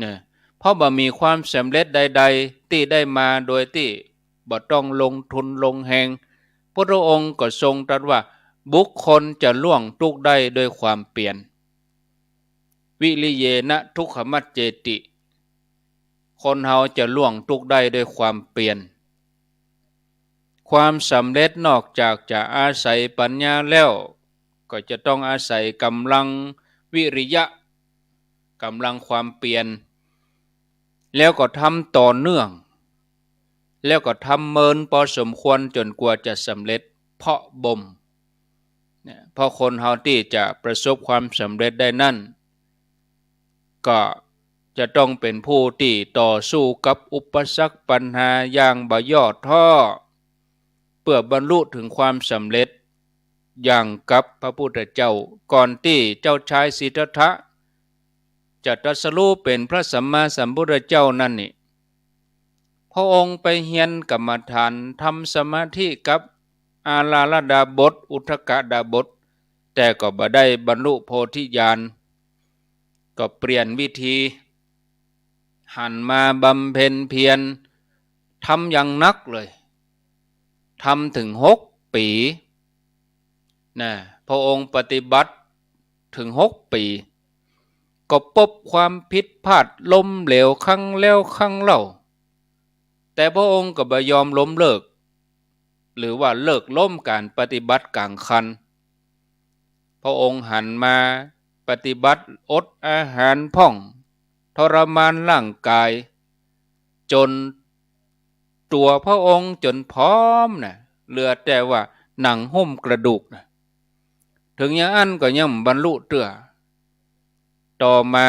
นะเพราะบ่มีความสำเร็จใดๆที่ได้มาโดยที่บ่ต้องลงทุนลงแหงพระองค์ก็ทรงตรัสว่าบุคคลจะล่วงทุกข์ได้โดยความเปลี่ยนวิริเยนะทุกขมัจเจติคนเฮาจะล่วงทุกข์ได้โดยความเปลี่ยนความสำเร็จนอกจากจะอาศัยปัญญาแล้วก็จะต้องอาศัยกำลังวิริยะกำลังความเปลี่ยนแล้วก็ทำต่อเนื่องแล้วก็ทำเมินพอสมควรจนกว่าจะสำเร็จเพาะบ่มเพราะคนเฮาที่จะประสบความสำเร็จได้นั่นก็จะต้องเป็นผู้ที่ต่อสู้กับอุปสรรคปัญหาอย่างบ่ย่อท้อเพื่อบรรลุถึงความสำเร็จอย่างกับพระพุทธเจ้าก่อนที่เจ้าชายสิทธัตถะจะตรัสรู้เป็นพระสัมมาสัมพุทธเจ้านั่นนี่พระองค์ไปเรียนกรรมฐานทำสมาธิกับอาลาลดาบทอุทธกดาบทแต่ก็บ่ได้บรรลุโพธิญาณก็เปลี่ยนวิธีหันมาบำเพ็ญเพียรทำอย่างนักเลยทำถึง6 ปีนะพระองค์ปฏิบัติถึง6 ปีก็พบความผิดพลาดล้มเหลวครั้งแล้วครั้งเล่าแต่พระองค์ก็บ่ยอมล้มเลิกหรือว่าเลิกล้มการปฏิบัติกลางคันพระองค์หันมาปฏิบัติอดอาหารพ่องทรมานร่างกายจนตัวพระองค์จนพร้อมนะเหลือแต่ว่าหนังหุ้มกระดูกนะถึงอย่างนั้นก็ยังบรรลุเตื้อต่อมา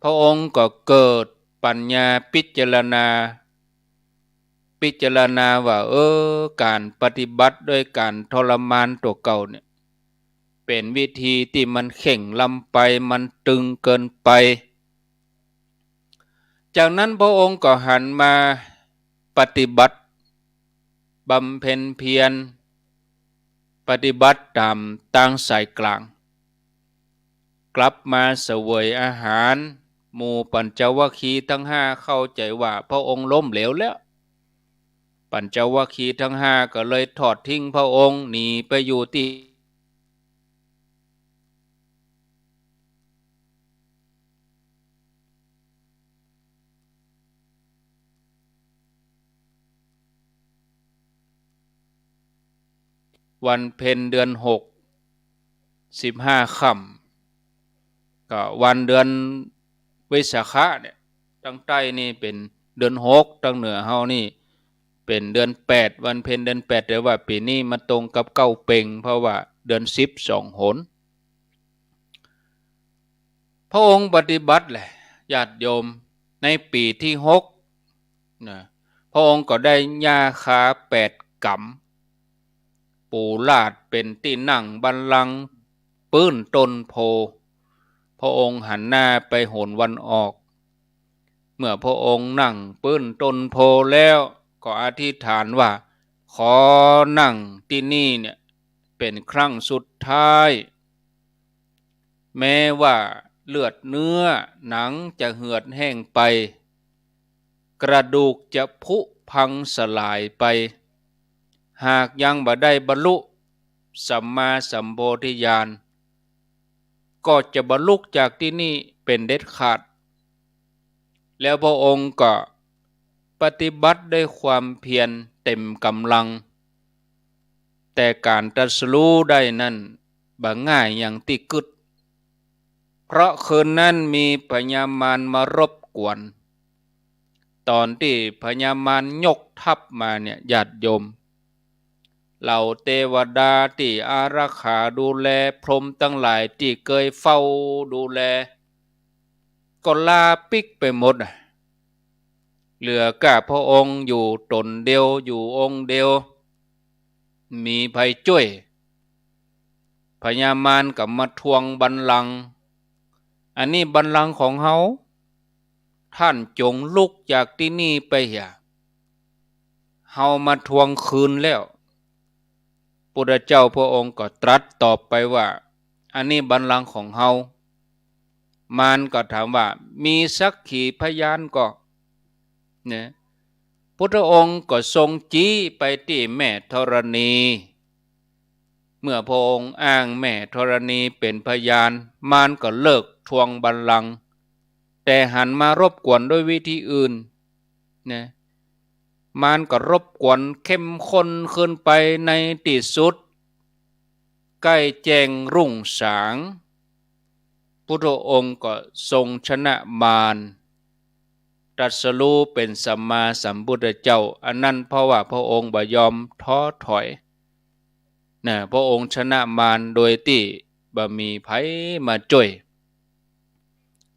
พระองค์ก็เกิดปัญญาพิจารณาว่าการปฏิบัติด้วยการทรมานตัวเก่าเนี่ยเป็นวิธีที่มันเข่งลำไปมันตึงเกินไปจากนั้นพระองค์ก็หันมาปฏิบัติบำเพ็ญเพียรปฏิบัติตามตั้งสายกลางกลับมาเสวยอาหารหมู่ปัญจวัคคีย์ทั้ง5เข้าใจว่าพระองค์ล้มเหลวแล้วปัญจวัคคีย์ทั้ง5ก็เลยทอดทิ้งพระองค์หนีไปอยู่ที่วันเพ็ญเดือน6 15 ค่ำก็วันเดือนวิสาขะเนี่ยตั้งใต้นี่เป็นเดือน6ตั้งเหนือเฮานี่เป็นเดือน8วันเพ็ญเดือน8แต่ว่าปีนี้มาตรงกับเก้าเพ็งเพราะว่าเดือน10 2 หนพระองค์ปฏิบัติแหละญาติโยมในปีที่6นะพระองค์ก็ได้ญาคา8 กำปูลาดเป็นที่นั่งบัลลังก์ปื้นต้นโพพระองค์หันหน้าไปโหนวันออกเมื่อพระองค์นั่งปื้นต้นโพแล้วก็อธิษฐานว่าขอนั่งที่นี่เนี่ยเป็นครั้งสุดท้ายแม้ว่าเลือดเนื้อหนังจะเหือดแห้งไปกระดูกจะผุพังสลายไปหากยังบ่ได้บรรลุสัมมาสัมโพธิญาณก็จะบรรลุจากที่นี่เป็นเด็ดขาดแล้วพระองค์ก็ปฏิบัติด้วยความเพียรเต็มกำลัง แต่การตรัสรู้ได้นั้นบ่ง่ายอย่างที่กึดเพราะคืนนั้นมีพญามารมารบกวนตอนที่พญามารยกทัพมาเนี่ยญาติโยมเหล่าเทวดาที่อารักขาดูแลพรหมทั้งหลายที่เคยเฝ้าดูแลก็ลาปิกไปหมดเหลือแค่พระองค์อยู่ตนเดียวอยู่องค์เดียวมีภัยช่วยพญามารกับมาทวงบัลลังก์อันนี้บัลลังก์ของเฮาท่านจงลุกจากที่นี่ไปอย่าเฮามาทวงคืนแล้วพุทธเจ้าพระองค์ก็ตรัสตอบไปว่าอันนี้บัลลังก์ของเฮามารก็ถามว่ามีสักขีพยานก็เนี่ยพุทธองค์ก็ทรงจี้ไปที่แม่ธรณีเมื่อพระองค์อ้างแม่ธรณีเป็นพยานมารก็เลิกทวงบัลลังก์แต่หันมารบกวนด้วยวิธีอื่นนะมารก็รบกวนเข้มข้นขึ้นไปในที่สุดใกล้แจ้งรุ่งสางพุทธองค์ก็ทรงชนะมารตรัสรู้เป็นสัมมาสัมพุทธเจ้าอันนั้นเพราะว่าพระองค์บ่ยอมท้อถอยพระองค์ชนะมารโดยที่บ่มีไผมาช่วย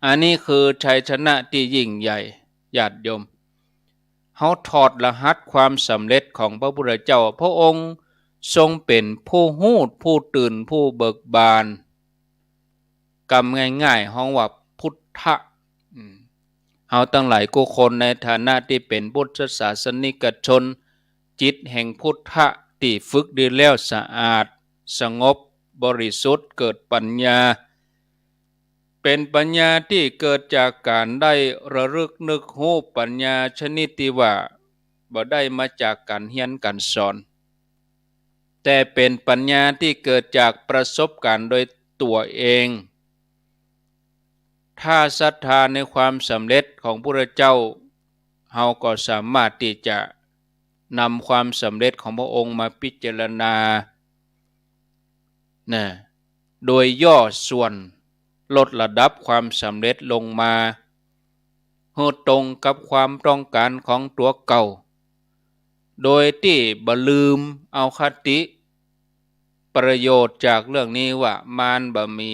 อันนี้คือชัยชนะที่ยิ่งใหญ่ญาติโยมเฮาถอดรหัสความสำเร็จของพระพุทธเจ้าพระองค์ทรงเป็นผู้ฮู้ผู้ตื่นผู้เบิกบานกำง่ายๆห้องว่าพุทธะเฮาตั้งหลายกุคนในฐานะที่เป็นพุทธศาสนิกชนจิตแห่งพุทธะที่ฝึกดีแล้วสะอาดสงบบริสุทธิ์เกิดปัญญาเป็นปัญญาที่เกิดจากการได้ระลึกนึกรู้ปัญญาชนิดที่ว่าบ่ได้มาจากการเรียนการสอนแต่เป็นปัญญาที่เกิดจากประสบการณ์โดยตัวเองถ้าศรัทธาในความสำเร็จของพระพุทธเจ้าเฮาก็สามารถที่จะนำความสำเร็จของพระองค์มาพิจารณาโดยย่อส่วนลดระดับความสำเร็จลงมาให้ตรงกับความต้องการของตัวเก่าโดยที่บ่ลืมเอาคติประโยชน์จากเรื่องนี้ว่ามารบ่มี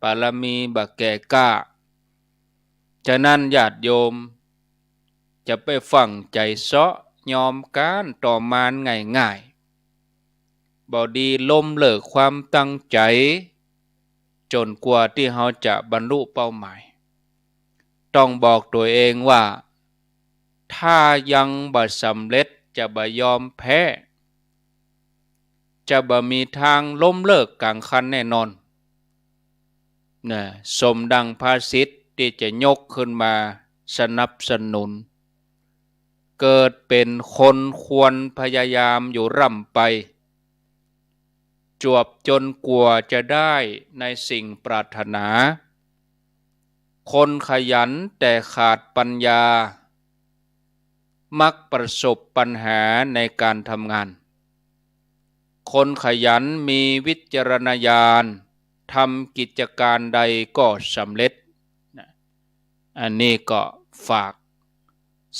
บารมีบ่แก่กล้าฉะนั้นญาติโยมจะไปฝังใจเซาะยอมการต่อมารง่ายๆบ่ดีล้มเลิกความตั้งใจจนกว่าที่เราจะบรรลุเป้าหมายต้องบอกตัวเองว่าถ้ายังบ่สำเร็จจะบ่ยอมแพ้จะบ่มีทางล้มเลิกกลางคันแน่นอนสมดังภาษิตที่จะยกขึ้นมาสนับสนุนเกิดเป็นคนควรพยายามอยู่ร่ำไปจวบจนกว่าจะได้ในสิ่งปรารถนาคนขยันแต่ขาดปัญญามักประสบปัญหาในการทำงานคนขยันมีวิจารณญาณทำกิจการใดก็สำเร็จอันนี้ก็ฝาก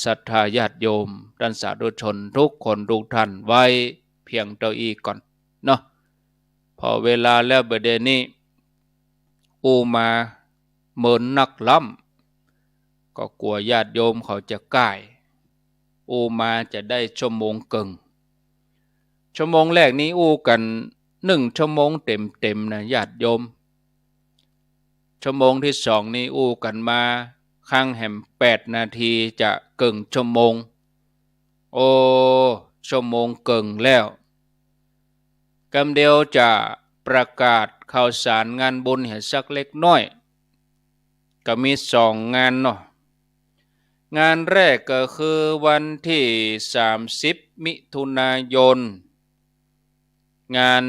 ศรัทธาญาติโยมท่านสาธุชนทุกคนทุกท่านไว้เพียงเท่านี้ก่อนเนาะพอเวลาแล้วประเดี๋ยวนี้มาเหมือนนักล้ำก็กลัวญาติโยมเขาจะก่ายมาจะได้ชั่วโมงเกิงชั่วโมงแรกนี้กัน1 ชั่วโมงเต็มนะญาติโยมชั่วโมงที่2นี้กันมาข้างแหม8 นาทีจะเกิงชั่วโมงชั่วโมงเกิงแล้วกำเดียวจะประกาศข่าวสารงานบุญให้สักเล็กน้อยก็มี2 งานเนาะงานแรกก็คือวันที่30 มิถุนายนงาน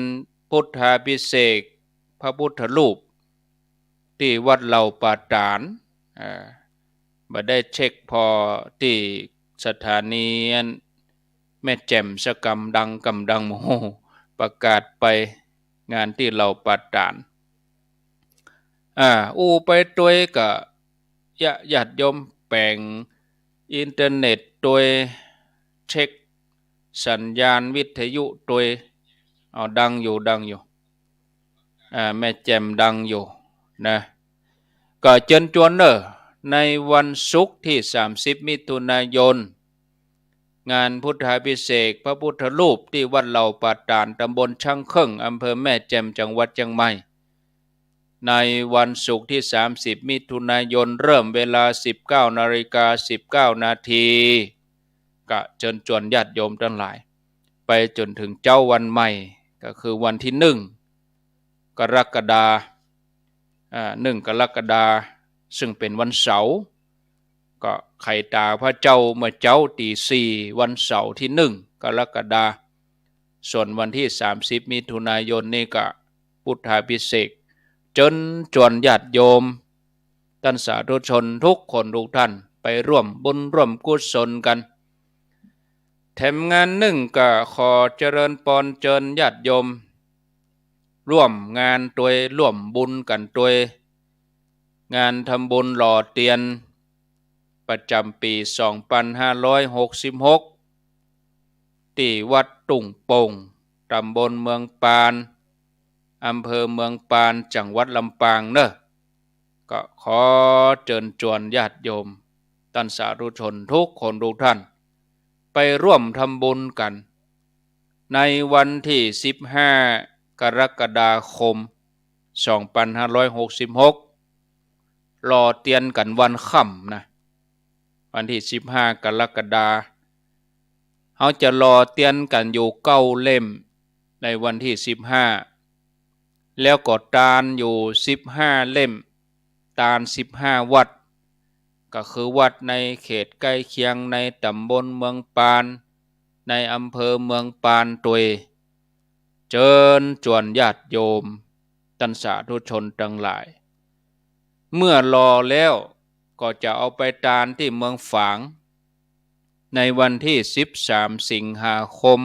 พุทธาภิเษกพระพุทธรูปที่วัดเหล่าป่าตานบ่ได้เช็คพอที่สถานีแม่แจ่มสกำดังโมโห ประกาศไปงานที่เราปาตานไปตัวก็ญาติโยมแปลงอินเทอร์เน็ตตัวเช็คสัญญาณวิทยุตัวดังอยู่แม่แจ่มดังอยู่นะก็เชิญชวนในวันศุกร์ที่30มิถุนายนงานพุทธาภิเษกพระพุทธรูปที่วัดเหล่าปาตานตำบลช่างเครื่องอำเภอแม่แจ่มจังหวัดเชียงใหม่ในวันศุกร์ที่30มิถุนายนเริ่มเวลา 19:19 นาทีก็เชิญชวนญาติโยมทั้งหลายไปจนถึงเจ้าวันใหม่ก็คือวันที่1 กรกฎาคม1 กรกฎาคมซึ่งเป็นวันเสาร์ก็ไข่ตาพระเจ้าเมื่อเจ้าตี4วันเสาร์ที่1 กรกฎาคมส่วนวันที่30มิถุนายนนี่ก็พุทธาภิเษกเชิญชวนญาติโยมท่านสาธุชนทุกคนทุกท่านไปร่วมบุญร่วมกุศลกันแถมงานก็ขอเจริญพรเชิญญาติโยมร่วมงานตัวร่วมบุญกันตัวงานทำบุญหล่อเตียนประจำปี2566ที่วัดตุ่งโป่งตำบลเมืองปานอำเภอเมืองปานจังหวัดลำปางก็ขอเชิญชวนญาติโยมท่านสาธุชนทุกคนทุกท่านไปร่วมทำบุญกันในวันที่15 กรกฎาคม 2566รอเตียนกันวันค่ำนะวันที่15 กรกฎาคมเขาจะรอเตียนกันอยู่9 เล่มในวันที่15แล้วก็ตาลอยู่15 เล่มตาล15 วัดก็คือวัดในเขตใกล้เคียงในตำบลเมืองปานในอำเภอเมืองปานตัวเชิญชวนญาติโยมท่านสาธุชนทั้งหลายเมื่อรอแล้วก็จะเอาไปตาลที่เมืองฝางในวันที่13 สิงหาคม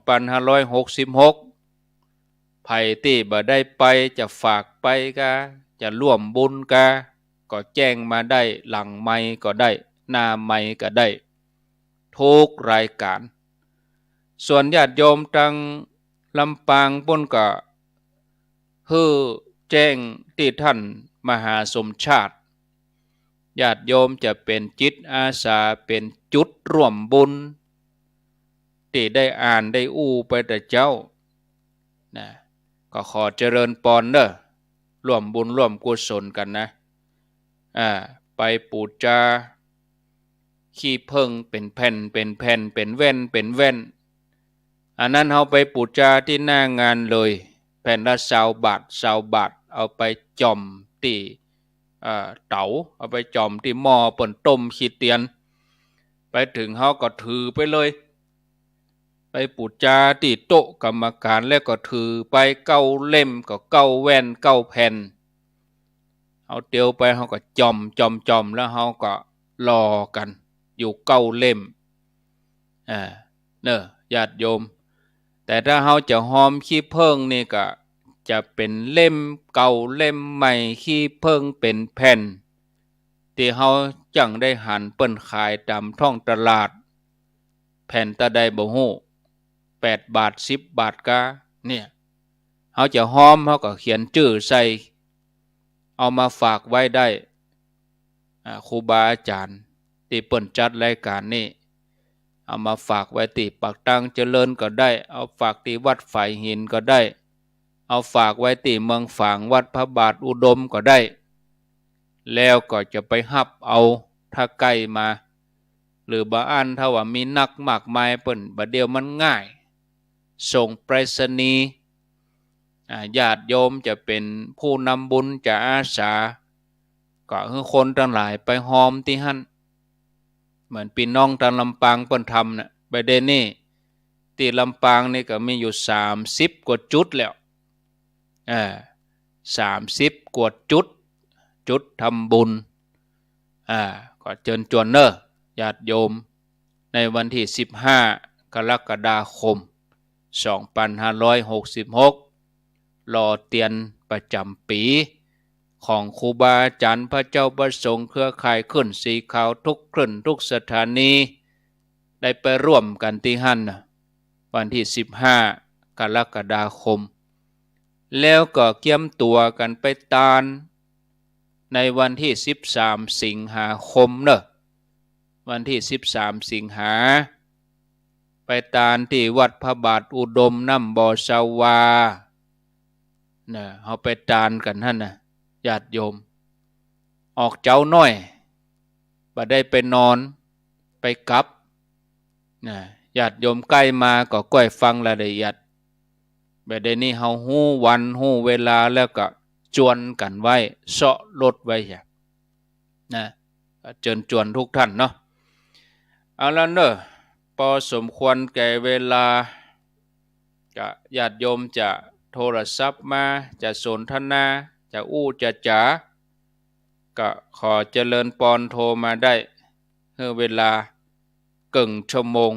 2566ไผที่บ่ได้ไปจะฝากไปก็จะร่วมบุญก็แจ้งมาได้หลังไมค์ก็ได้หน้าไมค์ก็ได้ทุกรายการส่วนญาติโยมทางลำปางปุ่นก็แจ้งที่ท่านมหาสมชาติญาติโยมจะเป็นจิตอาสาเป็นจุดร่วมบุญที่ได้อ่านได้ไปแต่เจ้านะก็ขอเจริญพรร่วมบุญร่วมกุศลกันนะไปปูจาขี้เพิ่งเป็นแผ่นเป็นแว่นอันนั้นเอาไปปูจาที่หน้างานเลยแผ่นละ20 บาทเอาไปจอมที่เต๋าเอาไปจอมที่หม้อเปิ่นต้มขี้เตียนไปถึงเขาก็ถือไปเลยไปปูจาที่โต๊ะกรรมการแล้วก็ถือไป9 เล่มก็9 แว่น9 แผ่นเอาเตียวไปเขาก็จอมแล้วเขาก็รอกันอยู่9 เล่มญาติโยมแต่ถ้าเขาจะหอมขี้เพิ่งนี่ก็จะเป็นเล่มเก่าเล่มใหม่ขี้เพิ่งเป็นแผ่นที่เขาจังได้หันเปิ้นขายตามท้องตลาดแผ่นตะไดบ่ฮู้8 บาท10 บาทกะเนี่ยเขาจะหอมเขาก็เขียนชื่อใส่เอามาฝากไว้ได้ครูบาอาจารย์ที่เปิ้นจัดรายการนี้เอามาฝากไว้ที่ปากตังเจริญก็ได้เอาฝากที่วัดฝ่ายหินก็ได้เอาฝากไว้ที่เมืองฝางวัดพระบาทอุดมก็ได้แล้วก็จะไปฮับเอาถ้าใกล้มาหรือบางอันถ้าว่ามีนักมากมายเปิ้นบัดเดียวมันง่ายส่งไปรษณีย์ญาติโยมจะเป็นผู้นำบุญจะอาสาก็คือคนทั้งหลายไปหอมที่หั่นเหมือนพี่น้องทางลำปางเปิ้นทำนะประเด็นนี้ที่ลำปางนี่ก็มีอยู่30 กว่าจุดแล้ว30 กว่าจุดทำบุญก็เชิญชวนญาติโยมในวันที่15 กรกฎาคม 2566รอเตียนประจำปีของครูบาอาจารย์พระเจ้าประสงค์เครือข่ายขึ้นสีขาวทุกขึ้นทุกสถานีได้ไปร่วมกันที่หั่นวันที่15กรกฎาคมแล้วก็เกี่ยมตัวกันไปตานในวันที่13สิงหาคมวันที่13สิงหาไปตานที่วัดพระบาทอุดมน้ำบ่อสาวาเขาไปตานกันท่านญาติโยมออกเจ้าน้อยบ่ได้ไปนอนไปกลับญาติโยมใกล้มาก็ก้อยฟังรายละเอียดแบบนี้เฮาฮู้วันฮู้เวลาแล้วก็จวนกันไว้เสาะรถไว้เชิญจวนทุกท่านเนาะเอาละพอสมควรแก่เวลาจะญาติโยมจะโทรศัพท์มาจะสนทนาจะจะจ๋าก็ขอเจริญปอนโทรมาได้เวลาครึ่งชั่วโมง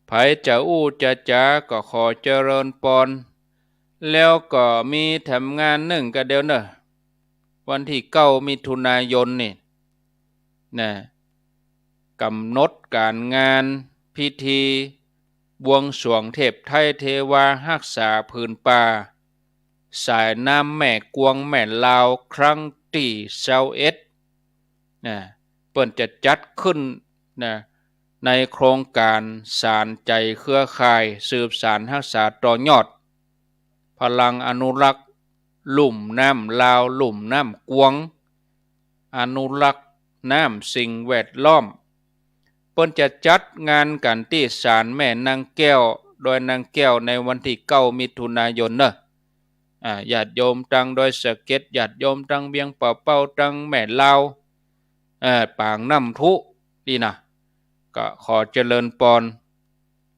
ไผจะจะจ๋าก็ขอเจริญปอนแล้วก็มีทำงานหนึ่งก็เดี๋ยววันที่9มิถุนายนนี่กำหนดการงานพิธีบวงสรวงเทพไทยเทวารักษาผืนป่าสายน้ำแม่กวงแม่ลาวครั้งที่21เปิ้นจะจัดขึ้นในโครงการสารใจเครือข่ายสืบสานรักษาต่อยอดพลังอนุรักษ์ลุ่มน้ำลาวลุ่มน้ำกวงอนุรักษ์น้ำสิ่งแวดล้อมเปิ้นจะจัดงานกันที่ศาลแม่นางแก้วโดยนางแก้วในวันที่9มิถุนายนญาติโยมตังโดยสะเก็ดญาติโยมตังเบียงเป่าเป้าตังแม่ลาวปางน้ำทุดีก็ขอเจริญปอน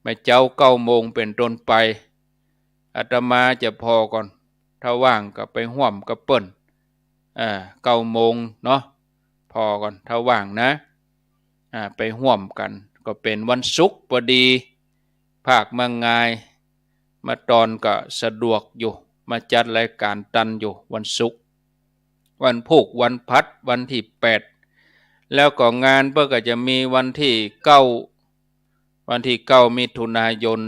แม่เจ้า9 โมงเป็นต้นไปอาตมาจะพอก่อนถ้าว่างก็ไปห่วมกับเปิ้น9 โมงเนาะพอก่อนถ้าว่างนะไปห่วมกันก็เป็นวันศุกร์พอดีภาคมังงายมาตอนก็สะดวกอยู่มาจัดรายการตันอยู่วันศุกร์วันพุธวันพัดวันที่8แล้วก็งานเพื่อก็จะมีวันที่9มิถุนายน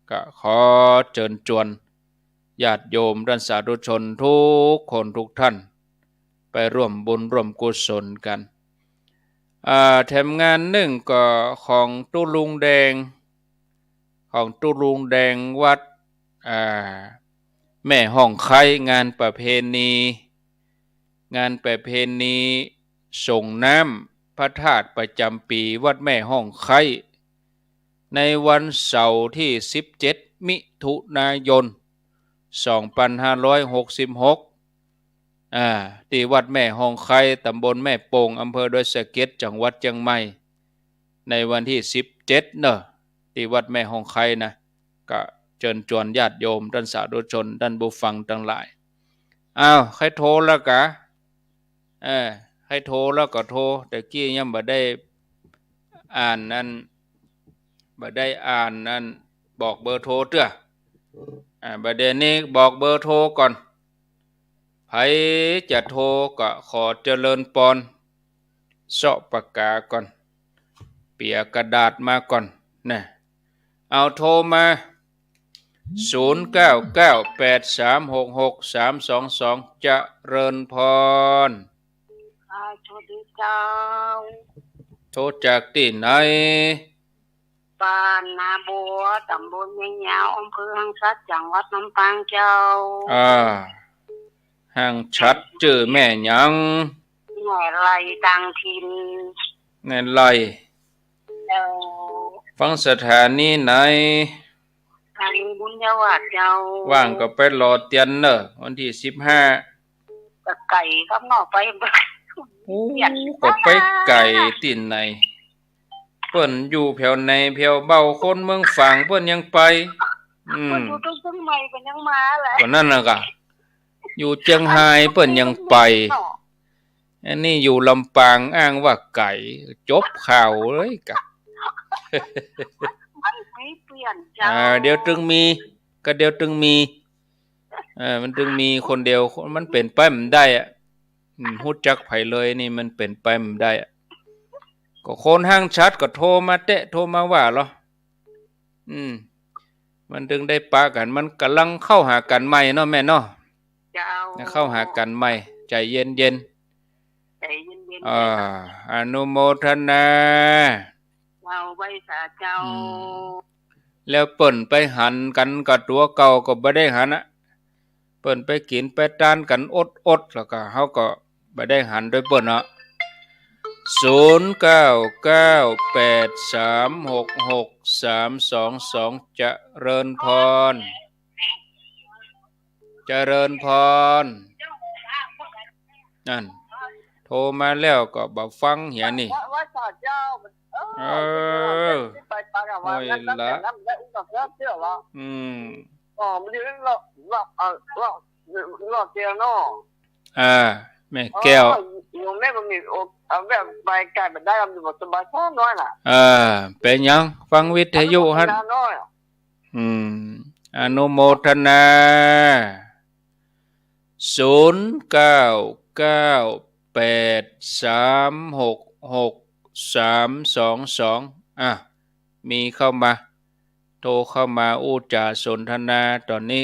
ก็ขอเชิญชวนญาติโยมท่านสาธุชนทุกคนทุกท่านไปร่วมบุญร่วมกุศลกันแถมงานหนึ่งก็ของตุลุงแดงวัดแม่ห้องไข่งานประเพณีส่งน้ำพระธาตุประจำปีวัดแม่ห้องไข่ในวันเสาร์ที่17มิถุนายน2566ที่วัดแม่ห้องไข่ตำบลแม่โป่งอำเภอดอยสะเก็ดจังหวัดเชียงใหม่ในวันที่17ที่วัดแม่ห้องไข่ก็เชิญชวนญาติโยมท่านสาธุชนท่านผู้ฟังทั้งหลายใครโทรแล้วกะให้โทรแล้วก็โทรแต่กี้ยังบ่ได้อ่านนั้นบอกเบอร์โทรประเด็นนี้บอกเบอร์โทรก่อนไผจะโทรก็ขอเจริญปอนเสาะปากกาก่อนเปียกระดาษมาก่อนเอาโทรมา0998366322เจริญพรสวัสดีเจ้าโทรจากที่ไหนบ้านนาบัวตำบลแม่ยาวอำเภอหังชัดจังหวัดลำปางเจ้าหังชัดชื่อแม่หยังแม่ไร่ต่างถิ่นแม่ไร่ฟังสถานีไหนทางบุญยวัดเจ้าว่างก็ไปรอเตียนวันที่15ก็ไก่ครับนอกไปก็ไปไก่ติ่นไหนเปิ้นอยู่แถวในแถวเบาคนเมืองฝางเปิ้นยังไปเปิ้นอยู่ตรงเชียงใหม่เปิ้นยังมาแหละก็นั่นก็อยู่เชียงไฮ้เปิ้นยังไปอันนี้อยู่ลำปางอ้างว่าไก่จบข่าวเลยกะ มันไม่เปลี่ยนเจ้าเดี๋ยวจึงมีก็เดี๋ยวจึงมีมันจึงมีคนเดียวมันเป็นไปมันได้อ่ะฮู้จักไผเลยนี่มันเป็นไปมันได้อ่ะก็คนห้างชัดก็โทรมาเตะโทรมาว่าเหรอมันจึงได้ปะกันมันกำลังเข้าหากันใหม่เนาะแม่เนาะเจ้าเข้าหากันใหม่ใจเย็นใจเย็นอนุโมทนาเราไว้สาเจ้าแล้วเปิ่นไปหันกันกับตัวเก่าก็บ่ได้หันอ่ะเปิ่นไปกินไปทานกันอดแล้วก็เฮาก็บ่ได้หันด้วยเปิ่นเนาะ0998366322เจริญพรนั่นโทรมาแล้วก็บ่ฟังเหียนี่โอ้ยละมันอยู่หลอกเจียวเนาะแม่แก้วอยู่แม่มันมีแบบใบไก่มันได้มันอยู่สบายซ้อนน้อยน่ะเป็นยังฟังวิทยุหั่นอนุโมทนา0998366322มีเข้ามาโทรเข้ามาอู้จาสนทนาตอนนี้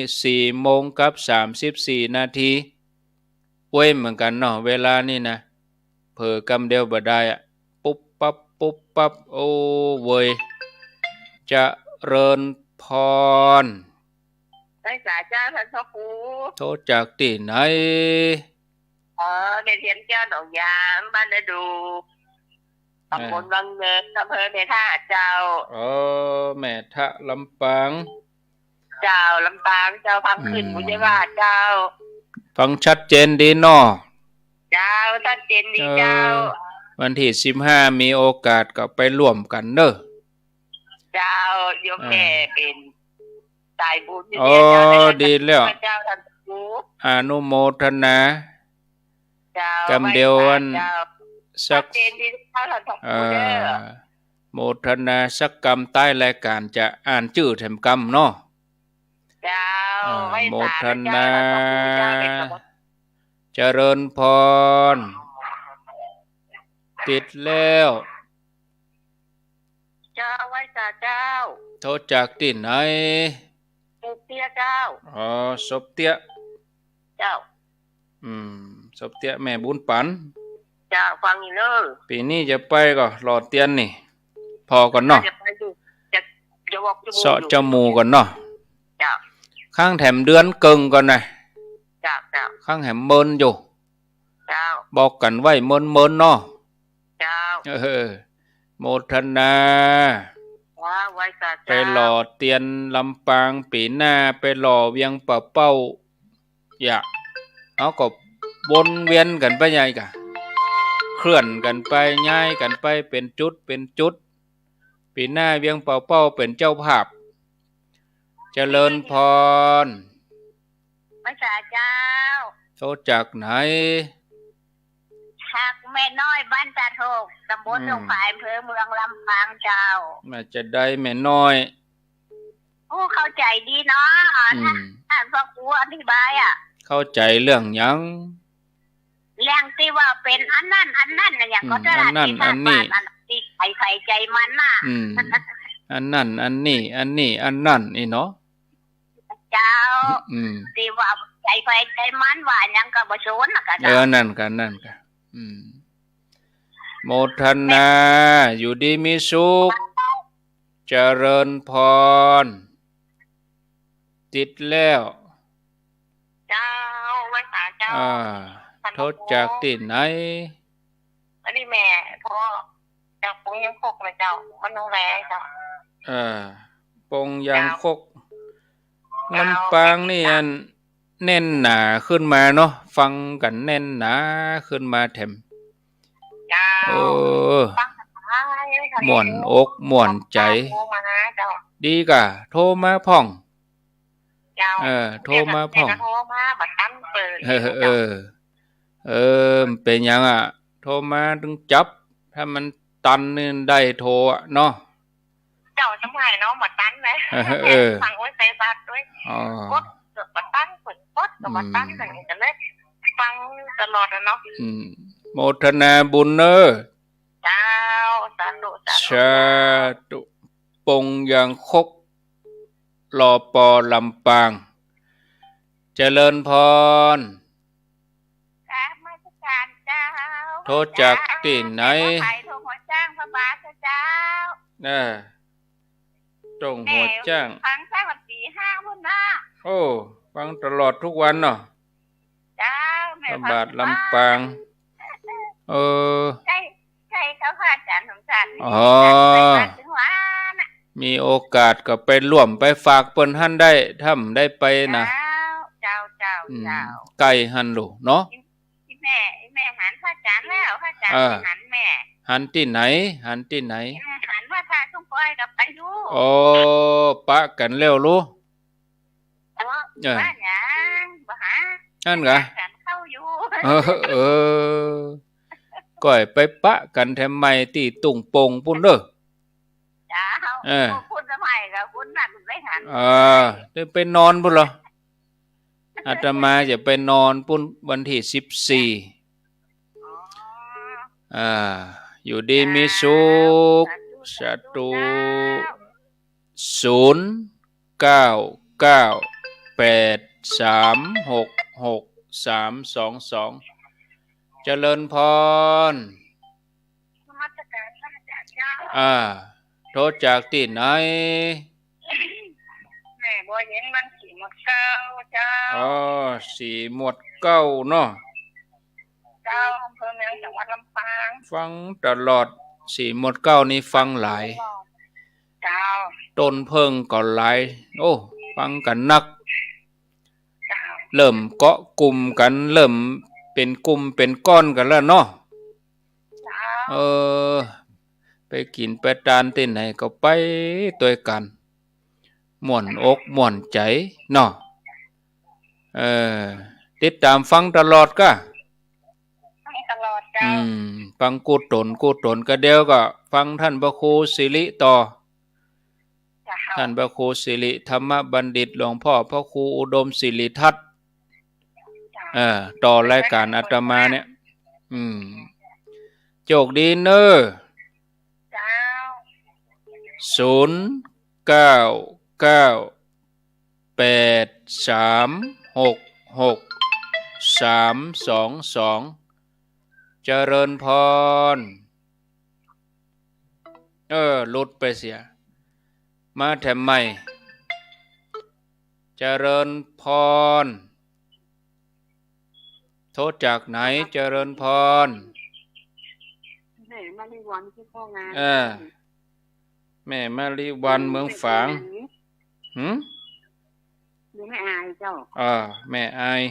4:34 นาทีเว้ยเหมือนกันเนาะเวลานี่นะเผลอกำเดียวบ่ได้อ่ะปุ๊บปั๊บโอ้เว้ยจะเริญพรได้สาเจ้าท่านพ่อครูโทรจากที่ไหนในเทียนเจ้าดอกยามบ้านฤดูตำบลวังเนินอำเภอแม่ทะเจ้าแม่ทะลำปางเจ้าลำปางเจ้าฟังขึ้นมุจว่าเจ้าฟังชัดเจนดีเนาะเจ้าชัดเจนดีเจ้าวันที่15มีโอกาสก็ไปร่วมกันเด้อเจ้าโยมแม่เป็นสายบุญดีแล้วอนุโมทนากำเดียววันสักโมทนาสักกรรมใต้รายการจะอ่านชื่อแถมกรรมเนาะโมทนาเจริญพรติดแล้วเจ้าไว้เจ้าโทรจากที่ไหนศพเตี้ยเจ้าศพเตี้ยเจ้าศพเตี้ยแม่บุญปันจะฟังอีกเลยปีนี้จะไปก็รอเตียนนี่พอก่อนเนาะเสาะจมูกก่อนเนาะข้างแถมเดือนเกิงก่อนนะข้างแถมเมินอยู่บอกกันไว้เมินเนาะโมทนาไปหล่อเตียนลำปางปีหน้าไปหล่อเวียงป่าเป้าอย่าเอาก็วนเวียนกันไปใหญ่กะเคลื่อนกันไปย้ายกันไปเป็นจุดปีหน้าเวียงเป่าเป้าเป็นเจ้าภาพเจริญพรภาษาเจ้าโทรจากไหนจากแม่น้อยบ้านตาโทกตำบลหนองฝายอำเภอเมืองลำปางเจ้ามาจะได้แม่น้อยโอ้เข้าใจดีเนาะท่านพ่อครูอธิบายเข้าใจเรื่องหยังเรื่องที่ว่าเป็นอันนั้นอย่างก็จะอันนั้นอันนี้ที่ใส่ใจมันน่ะอันนั้นอันนี้อันนั่นนี่เนาะเจ้าที่ว่าใจมันว่ายังก็บ่สนน่ะก็นั่นกันโมทนาอยู่ดีมีสุขเจริญพรติดแล้วเจ้าไว้สาเจ้าโทษจากที่ไหนอันนี้แม่พ่อจากปงยังคกเลยเจ้ามันน้องแร่เจ้าปงยังคกลำปางนี่อันแน่นหนาขึ้นมาเนาะฟังกันแน่นหนาขึ้นมาแถมม่วนอกม่วนใจดีกะโทรมาพ่องโทรมาพ่องเป็นยังโทรมาถึงจับถ้ามันตันนี่ได้โทรเนาะเจ้าสมัยเนาะ เออ ฟังไว้ใส่บาตรด้วย อ๋อก ดกับบัตรตั้งกดกดกับบัตรตั้งอย่างนี้กันเลยฟังตลอดนะเนาะ โมทนาบุญเนอ เจ้าสาธุสาธุ สาธุปงยังคกรอปอลำปางเจริญพร กราบมาสการเจ้า โทษจากที่ไหน ไผ่โทรหัวจ้างพระบาทเจ้า น่ะตรงหัวจ้าง ฟังแค่วัน4-5พุ่นนะ โอ้ฟังตลอดทุกวันเนาะ เจ้าแม่ พระ ฟัง บาทลำปางเออ ใช่เขาพระอาจารย์สมศักดิ์ อ๋อ ถึงว่าน่ะ มีโอกาสก็ไปร่วมไปฝากเปิ้นหั่นได้ถ้าได้ไปนะ เจ้า ไก่หั่นลูกเนาะ ที่แม่หันพระอาจารย์แล้วพระอาจารย์ไม่หันแม่ หันที่ไหนหันที่ไหน หันว่าถ้าทุ่งปอยกับไปดู โอ้ปะกันแล้วลูก ว่าหยังบ่หา นั่นกะ กันเข้าอยู่ เออก้อยไปปะกันแถมใหม่ที่ตุ่งโป่งปุ่นเด้อ เจ้าคุณสมัยกับคุณนั่นไม่หัน ได้ไปนอนปุ่นเหรออาตมาจะไปนอนปุ่นวันที่14อยู่ดีมีสุขสาธุ0998366322เจริญพร นมัสการพระอาจารย์เจ้า โทษจากที่ไหน แม่บ่เห็นมันขี่มดเก้าเจ้า สีหมวดเก้าเนาะ เจ้าอำเภอเมืองจังหวัดลำปาง ฟังตลอดสีหมวดเก้านี่ฟังหลาย เจ้า ต้นเพิ่งก็หลายโอ้ฟังกันนัก เจ้า เริ่มเกาะกลุ่มกันเริ่มเป็นกลุ่มเป็นก้อนกันแล้วเนาะ เจ้า ไปกินไปทานที่ไหนก็ไปตัวกันม่วนอกม่วนใจเนาะติดตามฟังตลอดก็ ฟังตลอดเจ้า ฟังกูตนก็เดียวก็ฟังท่านพระครูสิริต่อ เจ้า ท่านพระครูสิริธรรมบัณฑิตหลวงพ่อพระครูอุดมสิริทัตน์ต่อรายการอาตมาเนี่ยโชคดีเนอ เจ้า 0998366322เจริญพรหลุดไปเสียมาแถมใหม่เจริญพรโทษจากไหนเจริญพรแม่มาลีวันที่พ่องาน แม่มาลีวันเมืองฝางหรือไม่อายเจ้า แม่อาย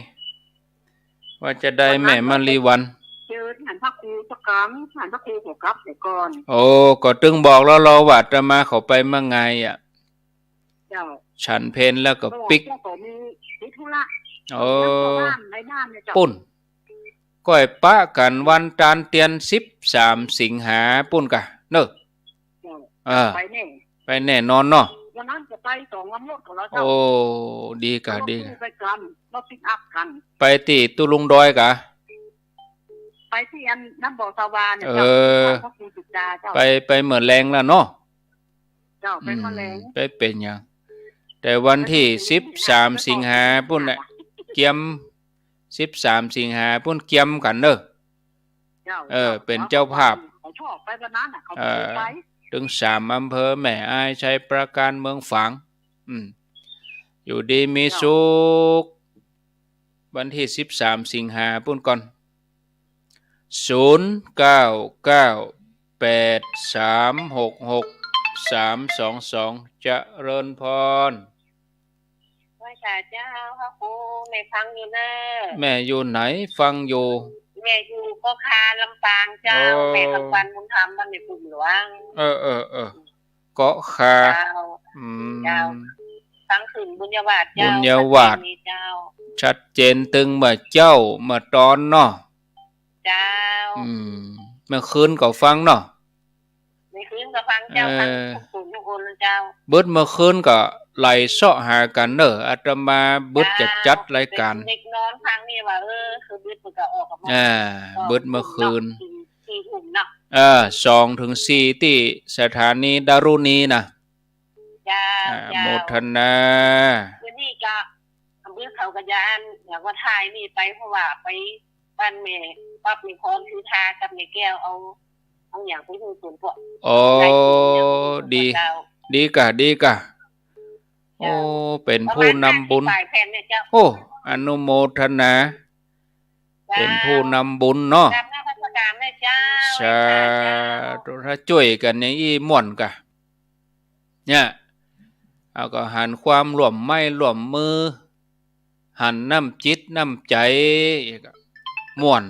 ว่าจะได้แม่มาลีวันเจอหันพักครูสักกรรมหันพักครูหัวกลับเดี๋ยวก่อนโอ้ก็ตึงบอกแล้วเราว่าจะมาเขาไปเมื่อไงเจ้าฉันเพนแล้วก็ปิกมีธุระปุ่นก้อยปะกันวันจานเตียน13 สิงหาปุ่นกะเนอะไปแน่นอนเนาะวันนั้นจะไป2 วันรถของเราเจ้าโอ้ดีกะดีไปกันรถปิกอัพกันไปตีตุลุงดอยกะไปที่อันน้ำบ่อสวาเนี่ยเจ้าไปเหมือนแรงแล้วเนาะเจ้าไปเหมือนแรงไปเป็นยังแต่วันที่13 สิงหาปุ่นน่ะเกียม13 สิงหาปุ่นเกียมกันเด้อเป็นเจ้าภาพเขาชอบไปวันนั้นน่ะเขาไปถึง3 อำเภอแม่อายชัยประการเมืองฝางอยู่ดีมีสุขวันที่13 สิงหาปุ่นก่อน0998366322เจริญพรว่าเจ้าพระครูแม่ฟังอยู่นะแม่อยู่ไหนฟังอยู่แม่อยู่ก็คาลำปางเจ้าแม่ลำปางบุญธรรมบ้านในกลุ่มหลวงเกาะคาเจ้าฟังถึงบุญญาวาสเจ้าบุญญาวาสชัดเจนตึงเมื่อเจ้าเมื่อตอนเนาะเจ้าเมื่อคืนก็ฟังเนาะเมื่อคืนก็ฟังเจ้าฟังทุกคนทุกคน เจ้าเบิดเมื่อคืนก็ไหลเสาะหากันเนอะอาตมาเบิดจะจัดรายการเด็กนอนพังนี่ว่าคือเบิดมันก็ออกกับมันเบิดเมื่อคืน4 ทุ่มเนาะ2 ถึง 4ที่สถานีดารุณีนะจ้าโมทนาคืนนี้ก็เบิดเขากระยานอยากว่าทายนี่ไปเพราะว่าไปบ้านแม่ปั๊บมีพรคือทากับแม่แก้วเอาอย่างไปฮู้ส่วนพวกดีกะโอ้เป็นผู้นำบุญโอ้อนุโมทนาเป็นผู้นำบุญเนาะสาธุถ้าช่วยกันอย่างอี้ม่วนกะเนี่ยเอาก็หันความร่วมไม้ร่วมมือหันน้ำจิตน้ำใจม่วน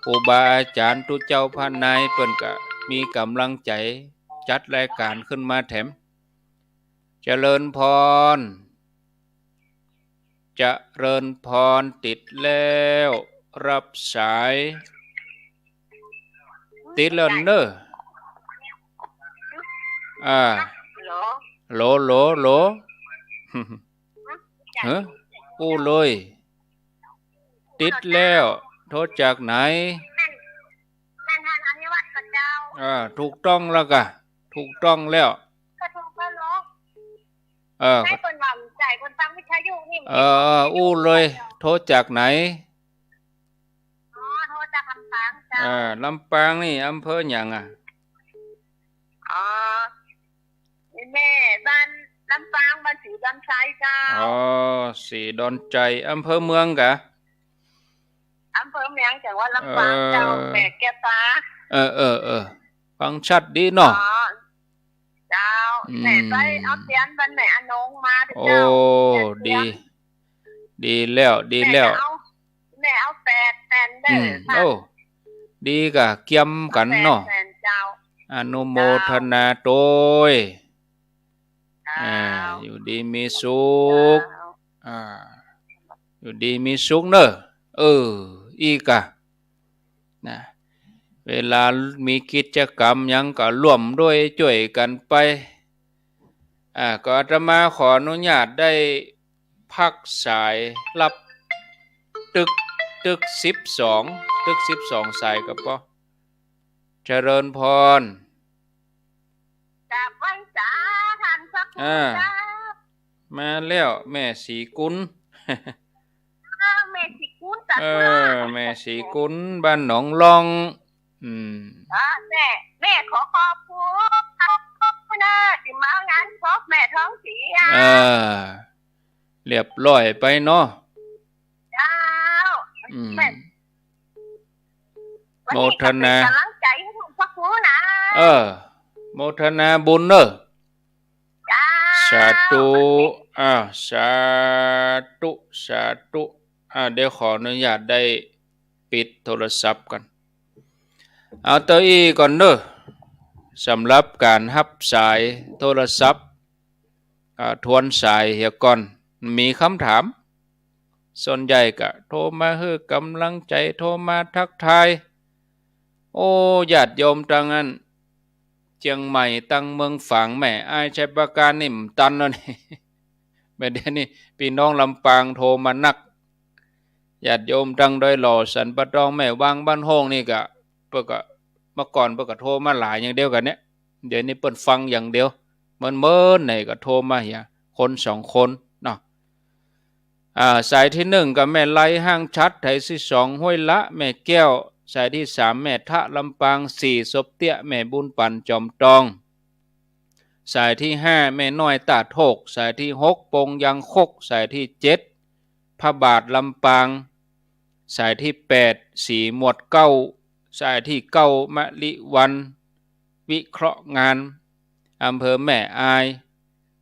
ครูบาอาจารย์ทุกเจ้าพานายเปิ้นก็มีกำลังใจจัดรายการขึ้นมาแถมเจริญพรติดแล้วรับสายติดแล้วเนอะโหลเฮ้อู้เลยติดแล้วโทษจากไหนถูกต้องแล้วกะถูกต้องแล้วให้คนหวังใจคนฟังวิทยุนี่อู้เลยโทษจากไหนโทษจากลำปางจ้าลำปางนี่อำเภอหยังแม่บ้านลำปางบ้านสีดอนใจเจ้าสีดอนใจอำเภอเมืองกะอำเภอเมืองจังหวัดลำปางเจ้าแม่แก้วตาฟังชัดดีเนาะเจ้าแม่ไปเอาเตียนบ้านแม่อนงมาเจ้าดีแล้วแม่เอาแฟนเด้อดีกะเกี่ยมกันเนาะอนุโมทนาโตยอยู่ดีมีสุขอยู่ดีมีสุขเนอะอีกะนะเวลามีกิจกรรมยังก็ร่วมด้วยช่วยกันไปก็อาตมาขออนุญาตได้พักสายรับตึก12สายก็พอเจริญพรจากวังสาท่านสักมาแล้วแม่สีกุลแม่สีกุลจัดแม่สีกุลบ้านหนองลองแม่ขอบคุณนะที่มางานศพแม่ท้องเสียเรียบร้อยไปเนาะเจ้าโมทนากำลังใจให้ทุกคนนะโมทนาบุญเนอะสาธุสาธุเดี๋ยวขออนุญาตได้ปิดโทรศัพท์กันเอาเตอีก่อนเนอะสำหรับการรับสายโทรศัพท์ทวนสายเฮียก่อนมีคำถามส่วนใหญ่ก็โทรมาให้กำลังใจโทรมาทักทายญาติโยมตังนั้นเชียงใหม่ตั้งเมืองฝางแม่อายชัยประการนี่มตันแล้วนี่แบบนี้พี่น้องลำปางโทรมานักญาติโยมตังโดยหล่อสันปะตองแม่วางบ้านห้องนี่ก็เมื่อก่อนโทรมาหลายอย่างเดียวกันเนี่ยเดี๋ยวนี้เปิดฟังอย่างเดียวเมื่อไหนก็โทรมาเหียคน2 คนเนาะสายที่1กับแม่ไล่ห้างชัดสายที่2ห้วยละแม่แก้วสายที่3แม่ทะลำปาง4ศพเตี้ยแม่บุญปันจอมตองสายที่5แม่น้อยตาโถกสายที่6ปงยังคกสายที่7พระบาทลำปางสายที่8สีหมวดเก้าสายที่9มะลิวันวิเคราะห์งานอำเภอแม่อาย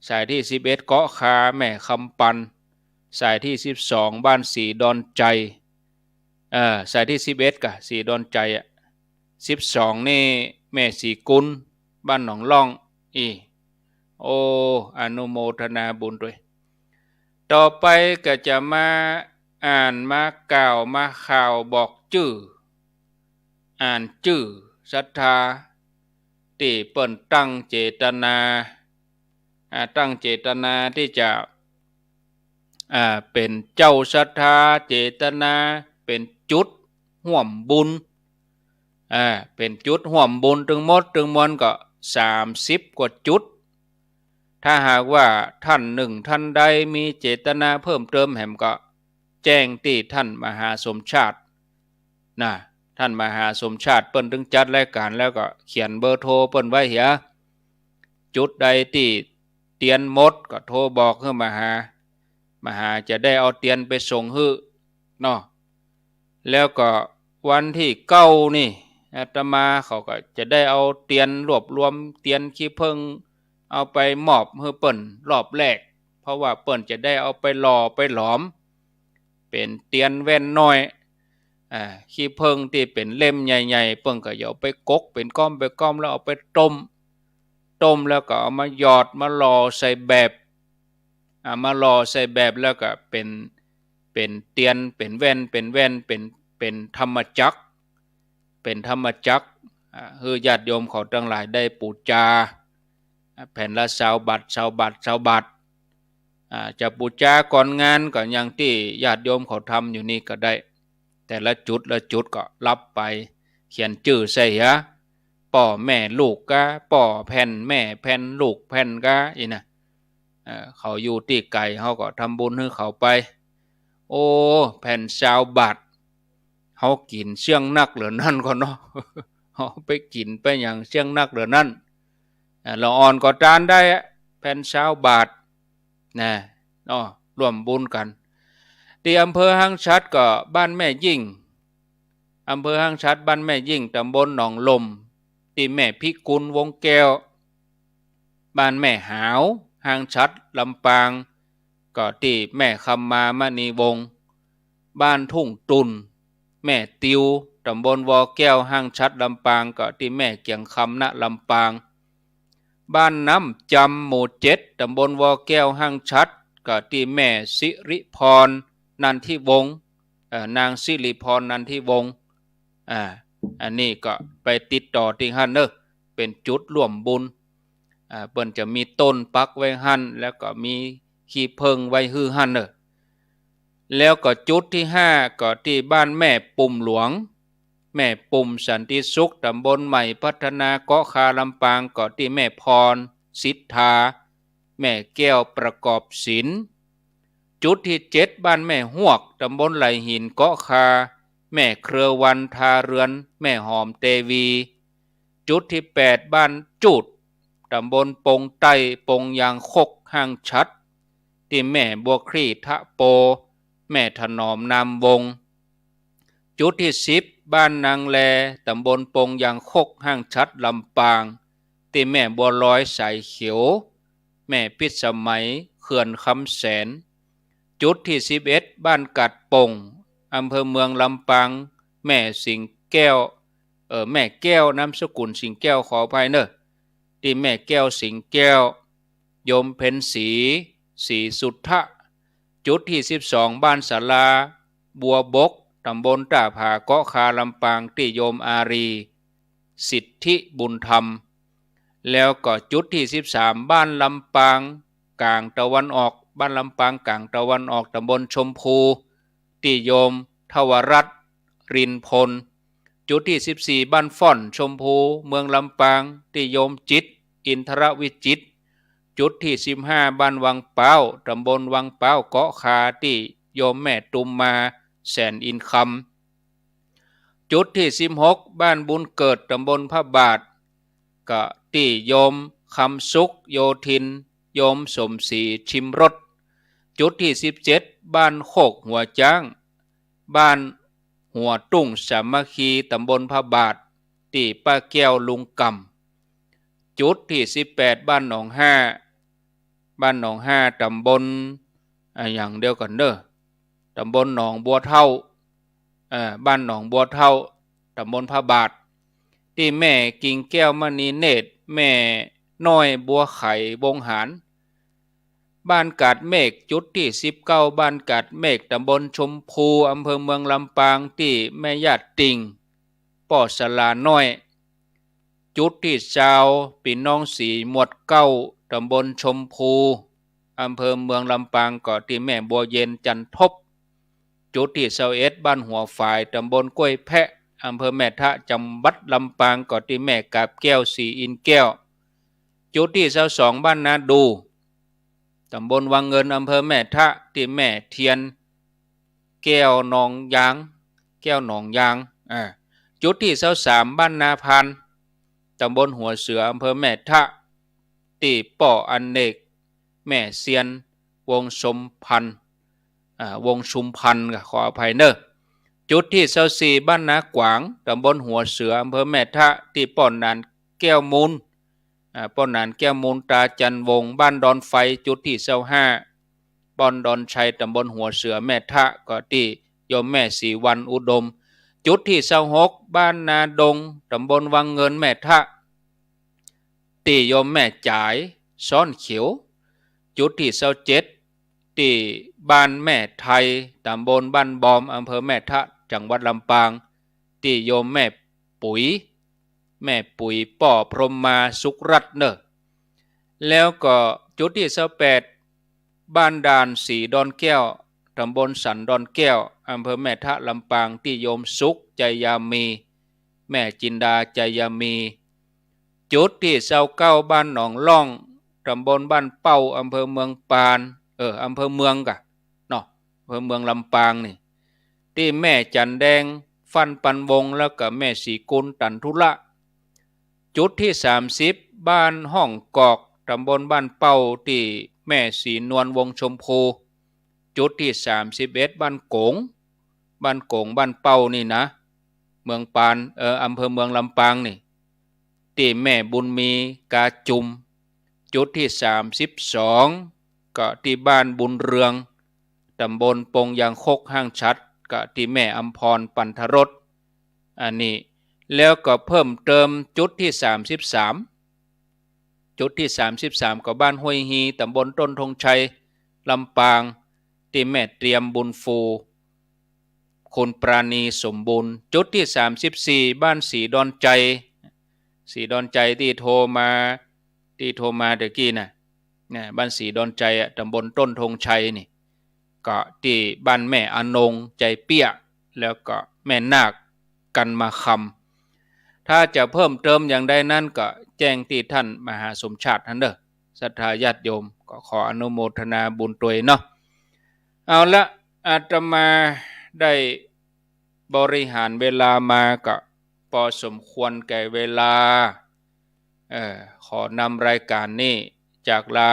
สายที่11เกาะคาแม่คำปันสายที่12บ้านสีดอนใจสายที่11กะสีดอนใจ12นี่แม่สีกุลบ้านหนองล่องอนุโมทนาบุญด้วยต่อไปก็จะมาอ่านมากล่าวมาข่าวบอกชื่ออ่านชื่อศรัทธาที่เปิ้นตั้งเจตนา ตั้งเจตนาที่จะเป็นเจ้าศรัทธาเจตนาเป็นจุดห่วมบุญเป็นจุดห่วมบุญถึงหมดถึงมวลก็30 กว่าจุดถ้าหากว่าท่านหนึ่งท่านใดมีเจตนาเพิ่มเติมแหมก็แจ้งที่ท่านมหาสมชาตินะท่านมหาสมชาติเปิ้นถึงจัดรายการแล้วก็เขียนเบอร์โทรเปิ้นไว้เหียจุดใดที่เตียนหมดก็โทรบอกให้มหาจะได้เอาเตียนไปส่งให้เนาะแล้วก็วันที่9นี่อาตมาเขาก็จะได้เอาเตียนรวบรวมเตียนขี้ผึ้งเอาไปมอบให้เปิ้นรอบแรกเพราะว่าเปิ้นจะได้เอาไปหล่อไปหลอมเป็นเตียนแว่นน้อยขี้ผึ้งที่เป็นเล่มใหญ่ๆเปิ้นก็เอาไปกกเป็นก้อมไปก้อมแล้วเอาไปต้มแล้วก็เอามาหยอดมาหล่อใส่แบบมาหล่อใส่แบบแล้วก็เป็นเตียนเป็นแว่นเป็นธรรมจักรคือญาติโยมเขาทั้งหลายได้บูชาแผ่นละ20 บาทจะบูชาก่อนงานก็อย่างที่ญาติโยมเขาทำอยู่นี่ก็ได้แต่ละจุดก็รับไปเขียนชื่อใส่ป่อแม่ลูกกะป่อแผ่นแม่แผ่นลูกแผ่นกะอีนะเขาอยู่ที่ไกลเขาก็ทำบุญให้เขาไปโอ้แผ่น20 บาทเขากินเสี่ยงนักเหลือนั่นก็เนาะเขาไปกินไปอย่างเสี่ยงนักเหลือนั่นเราอ่อนก็จานได้แผ่น20 บาทนะร่วมบุญกันที่อำเภอห้างชัดก็บ้านแม่ยิ่งอำเภอห้างชัดบ้านแม่ยิ่งตำบลหนองลมที่แม่พิกุลวงแก้วบ้านแม่หาวห้างชัดลำปางก็ที่แม่คำมามณีวงศ์บ้านทุ่งตุนแม่ติวตำบลวอแก้วห้างชัดลำปางก็ที่แม่เกียงคำณลำปางบ้านน้ำจำหมู่7ตำบลวอแก้วห้างชัดก็ที่แม่สิริพรนันทิวงศ์นางสิริพรนันทิวงศ์อันนี้ก็ไปติดต่อที่หั่นเด้อเป็นจุดร่วมบุญเปิ้นจะมีต้นปักไว้หั่นแล้วก็มีขี้ผึ้งไว้ฮือหั่นเด้อแล้วก็จุดที่5ก็ที่บ้านแม่ปุ่มหลวงแม่ปุ่มสันติสุขตำบลใหม่พัฒนาเกาะคาลำปางก็ที่แม่พรสิทธาแม่แก้วประกอบศิลป์จุดที่7บ้านแม่หวกตำบลไหลหินเกาะคาแม่เครือวันทาเรือนแม่หอมเตวีจุดที่8บ้านจุดตำบลปงไต้ปงยางคกห้างชัดที่แม่บัวครีทะโปแม่ถนอมนามวงจุดที่10บ้านนางแลตำบลปงยางคกห้างชัดลำปางที่แม่บัวลอยสายเขียวแม่พิสมัยเขื่อนคำแสนจุดที่11บ้านกัดปงอำเภอเมืองลำปางแม่สิงแก้วแม่แก้วนามสกุลสิงแก้วขออภัยเนอะที่แม่แก้วสิงแก้วโยมเพ็ญศรีสุทธะจุดที่12บ้านศาลาบัวบกตำบลตาผาเกาะคาลำปางที่โยมอารีสิทธิบุญธรรมแล้วก็จุดที่13บ้านลำปางกลางตะวันออกบ้านลำปางกลางตะวันออกตำบลชมพูที่โยมทวรัตน์รินพลจุดที่14บ้านฟ่อนชมพูเมืองลำปางที่โยมจิตอินทรวิจิตรจุดที่15บ้านวังเป้าตำบลวังเป้าเกาะคาที่โยมแม่ตุมมาแสนอินคำจุดที่16บ้านบุญเกิดตำบลพระบาทก็ที่โยมคำสุขโยธินโยมสมศรีชิมรสจุดที่17บ้านโคกหัวจ้างบ้านหัวตุ้งสามัคคีตำบลพระบาทที่ป้าแก้วลุงกำจุดที่18บ้านหนองห้าตำบลอย่างเดียวกันเด้อตำบลหนองบัวเท่าบ้านหนองบัวเท่าตำบลพระบาทที่แม่กิ่งแก้วมณีเนตรแม่น้อยบัวไข่วงหารบ้านกาดเมฆจุดที่19บ้านกาดเมฆตำบลชมพูอำเภอเมืองลำปางที่แม่ญาติติงป่อสลาน้อยจุดที่20พี่น้องสีหมวดเก้า ตำบลชมพูอำเภอเมืองลำปางก็ที่แม่บัวเย็นจันทบจุดที่21บ้านหัวฝายตำบลกล้วยแพะอำเภอแม่ทะจังหวัดลำปางก็ที่แม่กาบแก้วสีอินแก้วจุดที่22บ้านนาดูตำบลวังเงินอำเภอแม่ทะที่แม่เทียนแก้วหนองยางจุดที่23บ้านนาพันตำบลหัวเสืออำเภอแม่ทะที่ป่ออันเนกแม่เซียนวงชุมพันธ์ขออภัยเนอะจุดที่24บ้านนากวางตำบลหัวเสืออำเภอแม่ทะที่ป่อนนานแก้วมูลตาจันวงบ้านดอนไฟจุดที่25ป่อนดอนชัยตำบลหัวเสือแม่ทะก็ที่โยมแม่ศรีวันอุดมจุดที่26บ้านนาดงตำบลวังเงินแม่ทะที่โยมแม่จ่ายซ้อนเขียวจุดที่27ที่บ้านแม่ไทยตำบลบ้านบอมอำเภอแม่ทะจังหวัดลำปางที่โยมแม่ปุ๋ยป่อพรหมมาสุขรัตน์เนอะแล้วก็จุดที่28บ้านด่านสีดอนแก้วตำบลสันดอนแก้วอำเภอแม่ทะลำปางที่โยมสุขใจยามีแม่จินดาใจยามีจุดที่29บ้านหนองล่องตำบลบ้านเป้าอำเภอเมืองปานอำเภอเมืองกะเนาะอำเภอเมืองลำปางนี่ที่แม่จันแดงฟันปันวงแล้วก็แม่สีกุลตันทุละจุดที่30บ้านห้องกอกตำบลบ้านเป้าที่แม่สีนวลวงชมพูจุดที่31บ้านโกงบ้านเป้านี่นะเมืองปานอำเภอเมืองลำปางนี่ที่แม่บุญมีกาจุมจุดที่32ก็ที่บ้านบุญเรืองตำบลปงยางคกห้างชัดก็ที่แม่อำพรปันธรสอันนี้แล้วก็เพิ่มเติมจุดที่33ก็บ้านห้วยฮีตำบลต้นธงชัยลำปางที่แม่เตรียมบุญฟูคุณปราณีสมบูรณ์จุดที่34บ้านสีดอนใจที่โทรมาตะกี้น่ะบ้านสีดอนใจตำบลต้นธงชัยนี่ก็ที่บ้านแม่อนงใจเปี้ยแล้วก็แม่นาคกันมาคำถ้าจะเพิ่มเติมอย่างใดนั้นก็แจ้งที่ท่านมหาสมชาติท่านเด้อศรัทธาญาติโยมก็ขออนุโมทนาบุญตัวยเนาะเอาละอาตมาได้บริหารเวลามาก็พอสมควรแก่เวลาขอนำรายการนี้จากลา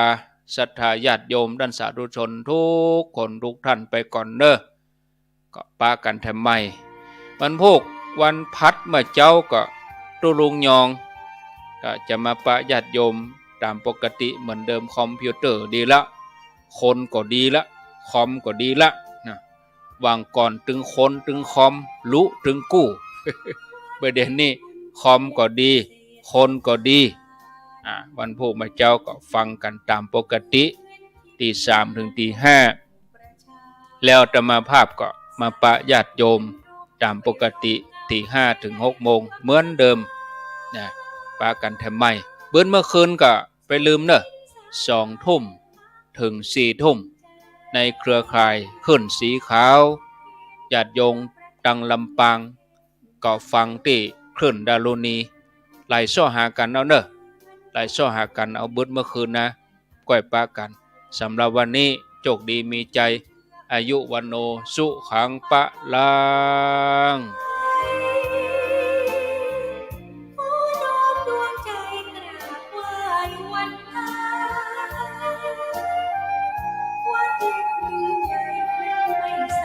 ศรัทธาญาติโยมด้านสาธุชนทุกคนทุกท่านไปก่อนเด้อก็ปากันแถมใหม่วันพุธวันพัดเมื่อเจ้าก็ตุลุงยองก็จะมาปะญาติโยมตามปกติเหมือนเดิมคอมพิวเตอร์ดีละคนก็ดีละคอมก็ดีละนะวางก่อนตึงคนตึงคอมลุตึงกู้ ประเด็นนี้คอมก็ดีคนก็ดีวันพุธมาเจ้าก็ฟังกันตามปกติตี3ถึงตี5แล้วธรรมาภาพก็มาปะญาติโยมตามปกติตี5ถึง6โมงเหมือนเดิมนะปะกันแถมใหม่เมื่อคืนก็ไปลืมเนอะ2 ทุ่มถึง4 ทุ่มในเครือข่ายขึ้นสีขาวญาติโยมตังลำปางก็ฟังที่คลื่นดารุณีไล่ซ้อหากันเอาเนอะไล่ซ้อหากันเอาเมื่อคืนนะก้อยปะกันสำหรับวันนี้โชคดีมีใจอายุวันโนสุขังปะลัง